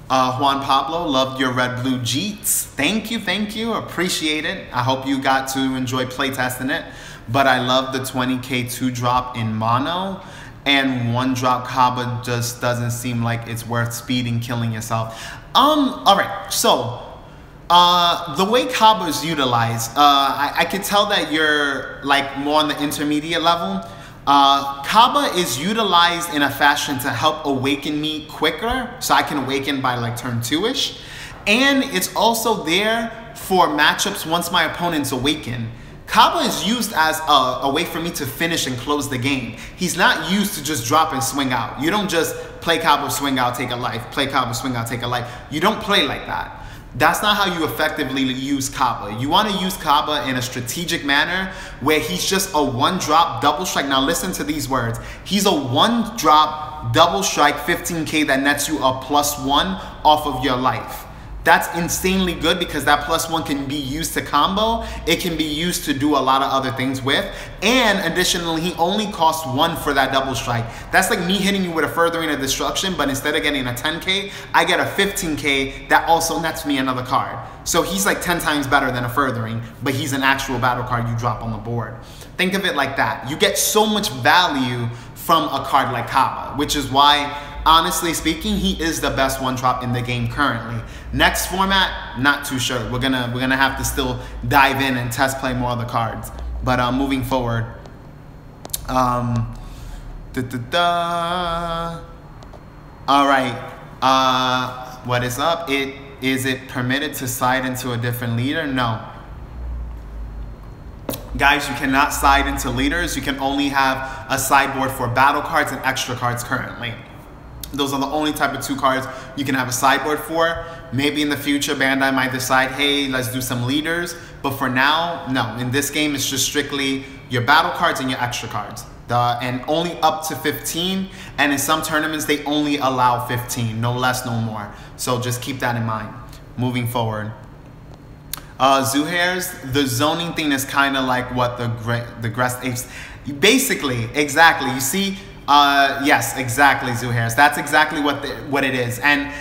Speaker 1: Juan Pablo, loved your red blue Jeets. Thank you, appreciate it. I hope you got to enjoy playtesting it. But I love the 20k 2-drop in mono, and 1-drop Kaba just doesn't seem like it's worth speeding, killing yourself. All right, so the way Kaba is utilized, I could tell that you're like more on the intermediate level. Kaba is utilized in a fashion to help awaken me quicker, so I can awaken by like turn 2-ish. And it's also there for matchups once my opponent's awaken. Kaba is used as a way for me to finish and close the game. He's not used to just drop and swing out. You don't just play Kaba, swing out, take a life, play Kaba, swing out, take a life. You don't play like that. That's not how you effectively use Kaba. You want to use Kaba in a strategic manner where he's just a 1-drop double strike. Now listen to these words. He's a 1-drop double strike 15k that nets you a +1 off of your life. That's insanely good because that +1 can be used to combo. It can be used to do a lot of other things with. And additionally, he only costs 1 for that double strike. That's like me hitting you with a Furthering of Destruction, but instead of getting a 10k, I get a 15k that also nets me another card. So he's like 10 times better than a Furthering, but he's an actual battle card you drop on the board. Think of it like that. You get so much value from a card like Kaba, which is why, honestly speaking, he is the best 1-drop in the game currently. Next format, not too sure. We're gonna have to still dive in and test play more of the cards. But moving forward, all right. What is up? Is it permitted to side into a different leader? No. Guys, you cannot side into leaders. You can only have a sideboard for battle cards and extra cards currently. Those are the only type of 2 cards you can have a sideboard for. Maybe in the future, Bandai might decide, hey, let's do some leaders. But for now, no. In this game, it's just strictly your battle cards and your extra cards. And only up to 15. And in some tournaments, they only allow 15. No less, no more. So just keep that in mind. Moving forward. Zuhairs, the zoning thing is kind of like what the Grest Apes. Basically, exactly. You see, yes, exactly, Zuhairs. That's exactly what it is. And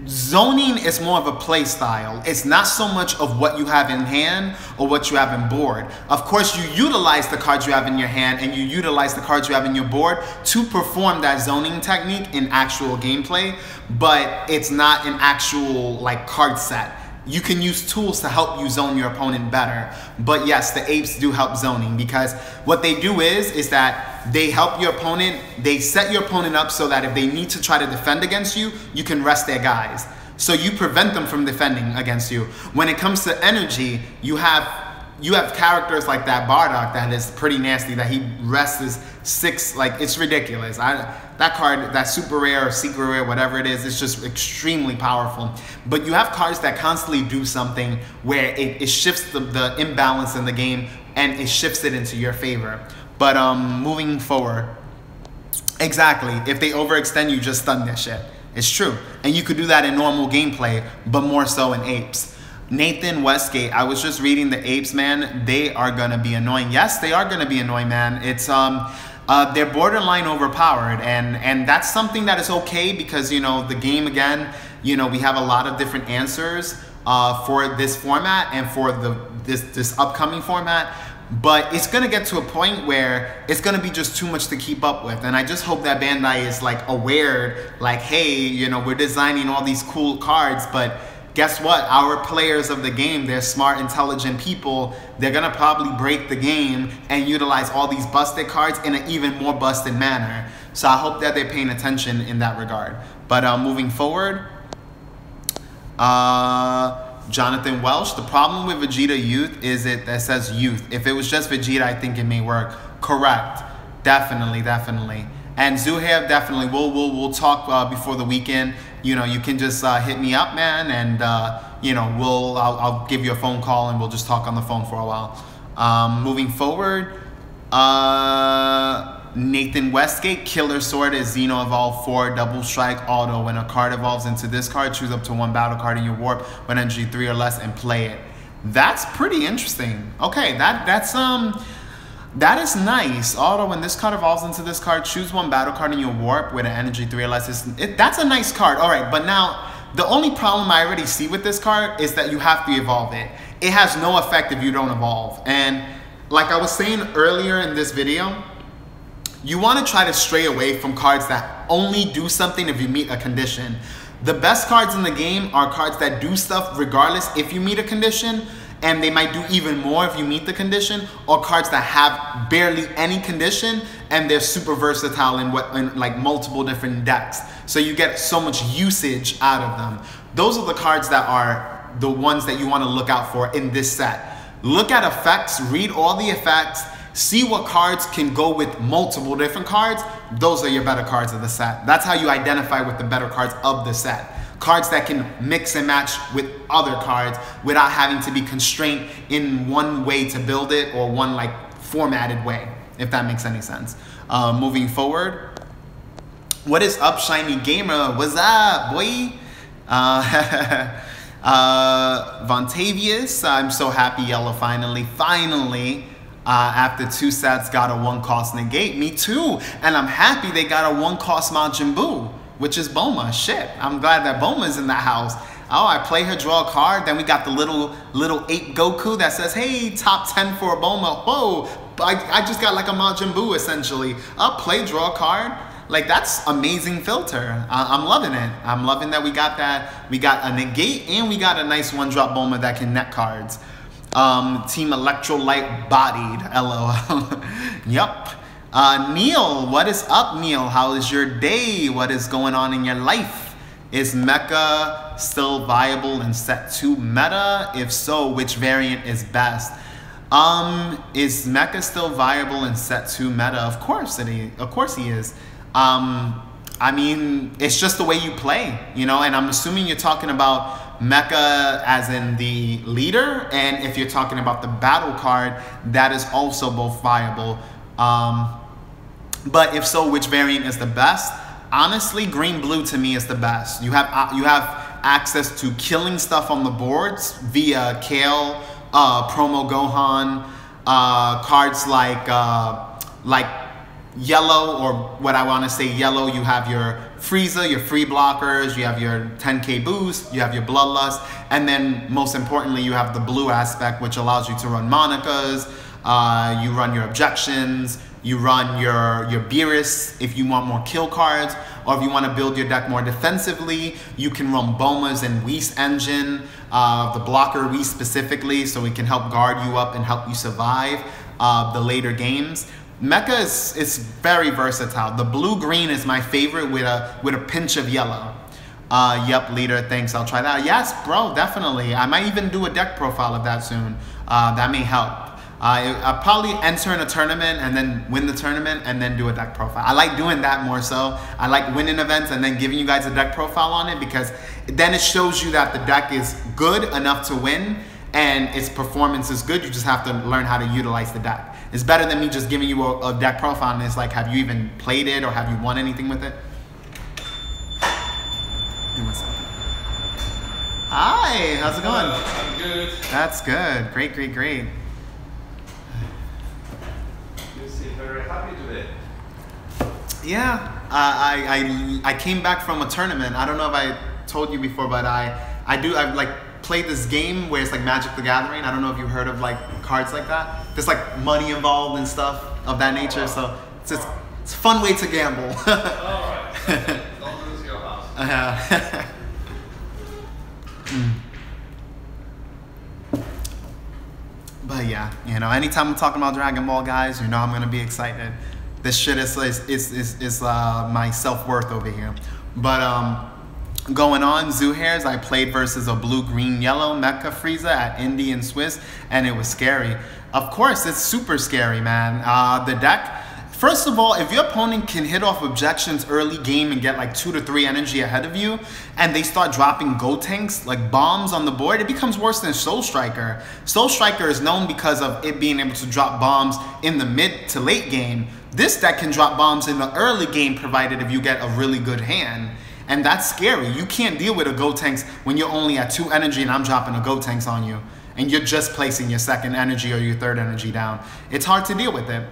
Speaker 1: zoning is more of a play style. It's not so much of what you have in hand or what you have in board. Of course, you utilize the cards you have in your hand and you utilize the cards you have in your board to perform that zoning technique in actual gameplay, but it's not an actual like card set. You can use tools to help you zone your opponent better. But yes, the apes do help zoning, because what they do is that they help your opponent, they set your opponent up so that if they need to try to defend against you, you can rest their guys. So you prevent them from defending against you. When it comes to energy, you have you have characters like that Bardock that is pretty nasty, that he rests 6, like, it's ridiculous. That card, that super rare or secret rare, whatever it is, it's just extremely powerful. But you have cards that constantly do something where it shifts the imbalance in the game, and it shifts it into your favor. But moving forward, exactly, if they overextend, you just stun their shit. It's true. And you could do that in normal gameplay, but more so in Apes. Nathan Westgate, I was just reading the Apes, man. They are gonna be annoying. Yes, they are gonna be annoying, man. It's they're borderline overpowered, and that's something that is okay, because, you know, the game, again, you know, we have a lot of different answers for this format and for this upcoming format. But it's gonna get to a point where it's gonna be just too much to keep up with, and I just hope that Bandai is like aware, like, hey, you know, we're designing all these cool cards, but guess what? Our players of the game, they're smart, intelligent people. They're gonna probably break the game and utilize all these busted cards in an even more busted manner. So I hope that they're paying attention in that regard. But moving forward, Jonathan Welsh, the problem with Vegeta Youth is that says Youth. If it was just Vegeta, I think it may work. Correct. Definitely, definitely. And Zuhair, definitely, we'll talk before the weekend. You know, you can just hit me up, man, and you know, I'll give you a phone call and we'll just talk on the phone for a while. Moving forward, Nathan Westgate, Killer Sword is Xeno Evolve 4 Double Strike Auto. When a card evolves into this card, choose up to 1 battle card in your warp when energy 3 or less and play it. That's pretty interesting. Okay, that is nice. Auto, when this card evolves into this card, choose 1 battle card in your warp with an energy 3 or less. That's a nice card. All right, but now the only problem I already see with this card is that you have to evolve it. It has no effect if you don't evolve. And like I was saying earlier in this video, you want to try to stray away from cards that only do something if you meet a condition. The best cards in the game are cards that do stuff regardless if you meet a condition, and they might do even more if you meet the condition, or cards that have barely any condition and they're super versatile in like multiple different decks. So you get so much usage out of them. Those are the cards that are the ones that you want to look out for in this set. Look at effects, read all the effects, see what cards can go with multiple different cards. Those are your better cards of the set. That's how you identify with the better cards of the set. Cards that can mix and match with other cards without having to be constrained in one way to build it, or one like formatted way, if that makes any sense. Moving forward, what is up, Shiny Gamer? What's up, boy? Vontavious, I'm so happy Yellow finally, after 2 sets got a 1-cost negate. Me too, and I'm happy they got a 1-cost Majin Buu, which is Bulma. Shit, I'm glad that Bulma's in the house. Oh, I play her, draw a card. Then we got the little ape Goku that says, hey, top 10 for a Bulma. Whoa, I just got like a Majin Buu essentially. Play, draw a card. Like, that's amazing filter. I'm loving it. I'm loving that we got that. We got a negate and we got a nice 1-drop Bulma that can net cards. Team Electrolyte bodied, LOL. Yup. Neil, what is up, Neil? How is your day? What is going on in your life? Is Mecha still viable in set 2 meta? If so, which variant is best? Is Mecha still viable in set 2 meta? Of course he is. I mean, it's just the way you play, you know, and I'm assuming you're talking about Mecha as in the leader, and if you're talking about the battle card, that is also both viable. But if so, which variant is the best? Honestly, green-blue to me is the best. You have access to killing stuff on the boards via Kale, Promo Gohan, cards like yellow, or what I want to say yellow. You have your Frieza, your free blockers, you have your 10k boost, you have your bloodlust, and then most importantly you have the blue aspect, which allows you to run Monikas, you run your objections, you run your Beerus if you want more kill cards, or if you want to build your deck more defensively, you can run Bulma's and Whis engine, the blocker Whis specifically, so it can help guard you up and help you survive the later games. Mecha is very versatile. The blue-green is my favorite with a pinch of yellow. Yep, leader, thanks. I'll try that. Yes, bro, definitely. I might even do a deck profile of that soon. That may help. I'll probably enter in a tournament and then win the tournament and then do a deck profile. I like doing that more so. I like winning events and then giving you guys a deck profile on it, because then it shows you that the deck is good enough to win and its performance is good. You just have to learn how to utilize the deck. It's better than me just giving you a deck profile and it's like, have you even played it or have you won anything with it? Give me a second. Hi, how's it going?
Speaker 3: I'm good.
Speaker 1: That's good. Great, great, great.
Speaker 3: You seem very happy today.
Speaker 1: Yeah, I came back from a tournament. I don't know if I told you before, but I've like played this game where it's like Magic the Gathering. I don't know if you've heard of like cards like that. There's like money involved and stuff of that nature, so it's a fun way to gamble.
Speaker 3: Alright. Don't lose your house.
Speaker 1: But yeah, you know, anytime I'm talking about Dragon Ball, guys, you know I'm gonna be excited. This shit is my self-worth over here. But going on, Zoo Hairs, I played versus a blue, green, yellow Mecha Frieza at Indie and Swiss, and it was scary. Of course, it's super scary, man. The deck, first of all, if your opponent can hit off objections early game and get like 2 to 3 energy ahead of you, and they start dropping Gotenks, like bombs on the board, it becomes worse than Soul Striker. Soul Striker is known because of it being able to drop bombs in the mid to late game. This deck can drop bombs in the early game, provided if you get a really good hand. And that's scary. You can't deal with a Gotenks when you're only at 2 energy and I'm dropping a Gotenks on you. And you're just placing your 2nd energy or your 3rd energy down. It's hard to deal with it.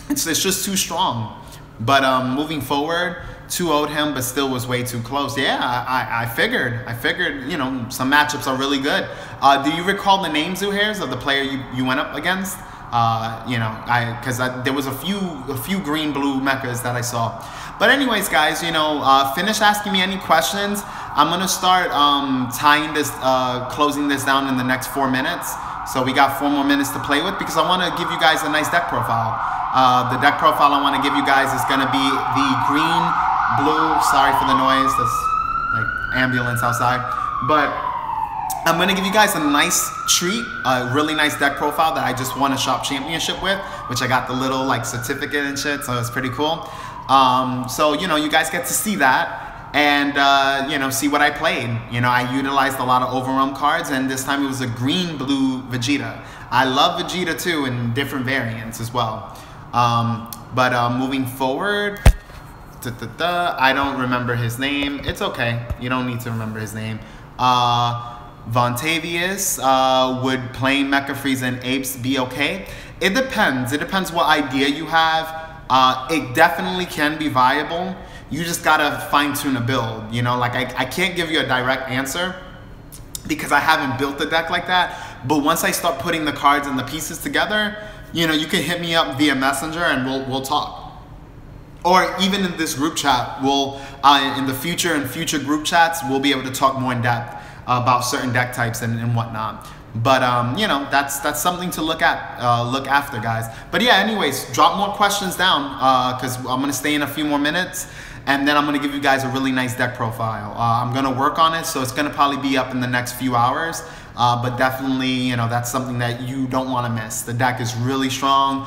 Speaker 1: It's just too strong. But moving forward, 2-0'd him, but still was way too close. Yeah, I figured, you know, some matchups are really good. Do you recall the names, Zoo Hairs, of the player you went up against? You know, because there was a few green-blue mechas that I saw. But anyways, guys, you know, finish asking me any questions. I'm gonna start tying this, closing this down in the next 4 minutes. So we got 4 more minutes to play with, because I want to give you guys a nice deck profile. The deck profile I want to give you guys is gonna be the green, blue. Sorry for the noise. There's like ambulance outside, but I'm gonna give you guys a nice treat, a really nice deck profile that I just won a shop championship with, which I got the little like certificate and shit, so it's pretty cool. So you know, you guys get to see that and you know, see what I played. You know, I utilized a lot of overrun cards, and this time it was a green-blue Vegeta. I love Vegeta too in different variants as well. But moving forward, I don't remember his name. It's okay. You don't need to remember his name. Vontavious, would playing Mecha Frieza and Apes be okay? It depends. It depends what idea you have. It definitely can be viable. You just gotta fine-tune a build. You know, like I can't give you a direct answer because I haven't built the deck like that. But once I start putting the cards and the pieces together, you know, you can hit me up via Messenger and we'll talk. Or even in this group chat, we'll in the future group chats, we'll be able to talk more in depth about certain deck types and whatnot. But you know, that's something to look after, guys. But yeah, anyways, drop more questions down because I'm gonna stay in a few more minutes, and then I'm gonna give you guys a really nice deck profile. I'm gonna work on it, so it's gonna probably be up in the next few hours. But definitely, you know, that's something that you don't want to miss. The deck is really strong.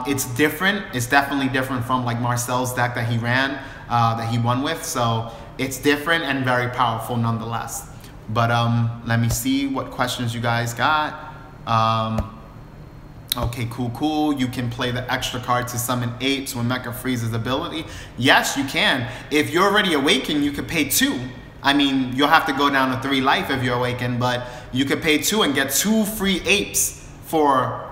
Speaker 1: It's different. It's definitely different from like Marcel's deck that he ran, that he won with. So it's different and very powerful nonetheless. But let me see what questions you guys got. Okay, cool. You can play the extra card to summon apes with Mecha Frieza's ability. Yes, you can. If you're already awakened, you could pay 2. I mean, you'll have to go down to 3 life if you're awakened, but you could pay 2 and get 2 free apes for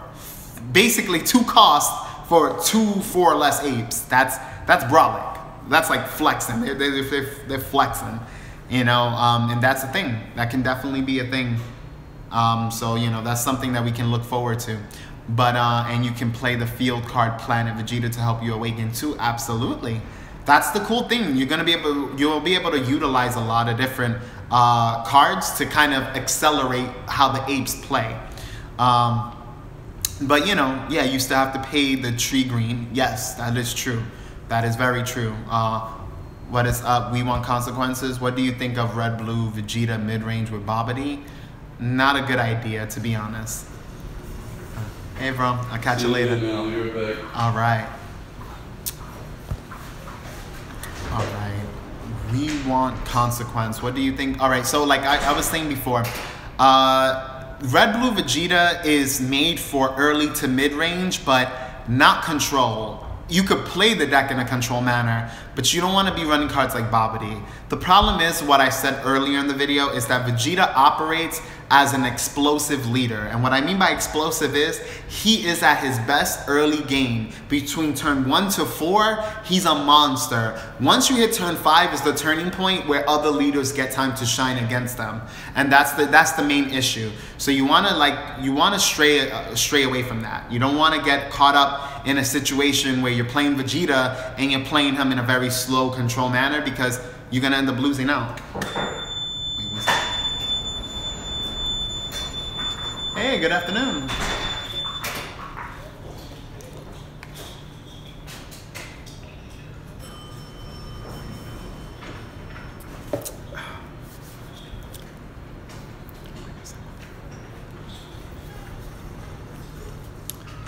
Speaker 1: basically 2 costs for 2 4 less apes. That's brolic. That's like flexing. They're flexing, you know. And that's a thing. That can definitely be a thing. So you know, that's something that we can look forward to. But and you can play the field card Planet Vegeta to help you awaken too. Absolutely. That's the cool thing. You'll be able to utilize a lot of different cards to kind of accelerate how the apes play. But you know, yeah, you still have to pay the tree green. Yes, that is true. That is very true. What is up? We want consequences. What do you think of red blue Vegeta mid range with Babidi? Not a good idea, to be honest. Hey, bro. I'll catch you later.
Speaker 4: Man, I'll be right back.
Speaker 1: All right. All right. We want consequence. What do you think? All right. So like I was saying before, Red Blue Vegeta is made for early to mid range, but not control. You could play the deck in a control manner, but you don't want to be running cards like Babidi. The problem is, what I said earlier in the video, is that Vegeta operates as an explosive leader. And what I mean by explosive is, he is at his best early game. Between turn 1 to 4, he's a monster. Once you hit turn 5 is the turning point where other leaders get time to shine against them. And that's the main issue. So you want to stray away from that. You don't want to get caught up in a situation where you're playing Vegeta and you're playing him in a very slow control manner, because you're going to end up losing out. Wait, what's that? Hey, good afternoon.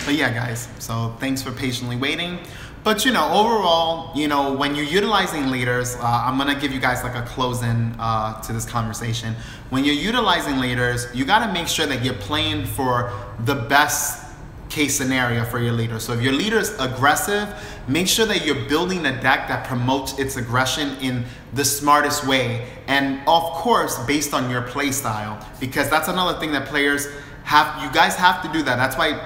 Speaker 1: But yeah, guys, so thanks for patiently waiting. But overall, when you're utilizing leaders, I'm gonna give you guys like a close-in to this conversation. When you're utilizing leaders, you gotta make sure that you're playing for the best case scenario for your leader. So if your leader is aggressive, make sure that you're building a deck that promotes its aggression in the smartest way. And of course, based on your play style, because that's another thing that players have, you guys have to do that. That's why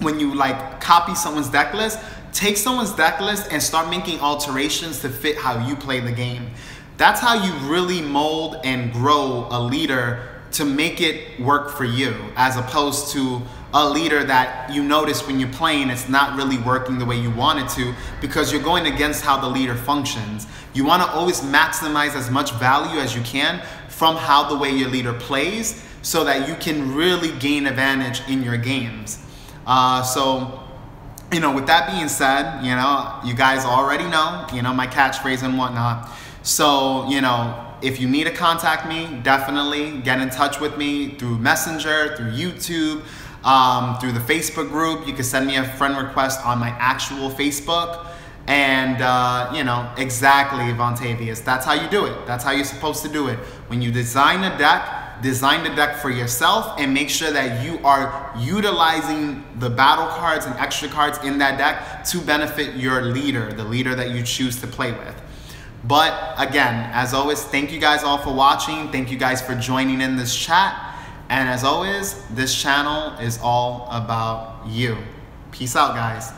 Speaker 1: when you like copy someone's deck list, take someone's deck list and start making alterations to fit how you play the game. That's how you really mold and grow a leader to make it work for you, as opposed to a leader that you notice when you're playing it's not really working the way you want it to, because you're going against how the leader functions. You want to always maximize as much value as you can from how the way your leader plays, so that you can really gain advantage in your games. With that being said, you guys already know, my catchphrase and whatnot. So, if you need to contact me, definitely get in touch with me through Messenger, through YouTube, through the Facebook group. You can send me a friend request on my actual Facebook. And, exactly, Vontavious. That's how you do it. That's how you're supposed to do it. When you design the deck for yourself, and make sure that you are utilizing the battle cards and extra cards in that deck to benefit your leader, the leader that you choose to play with. But again, as always, thank you guys all for watching. Thank you guys for joining in this chat. And as always, this channel is all about you. Peace out, guys.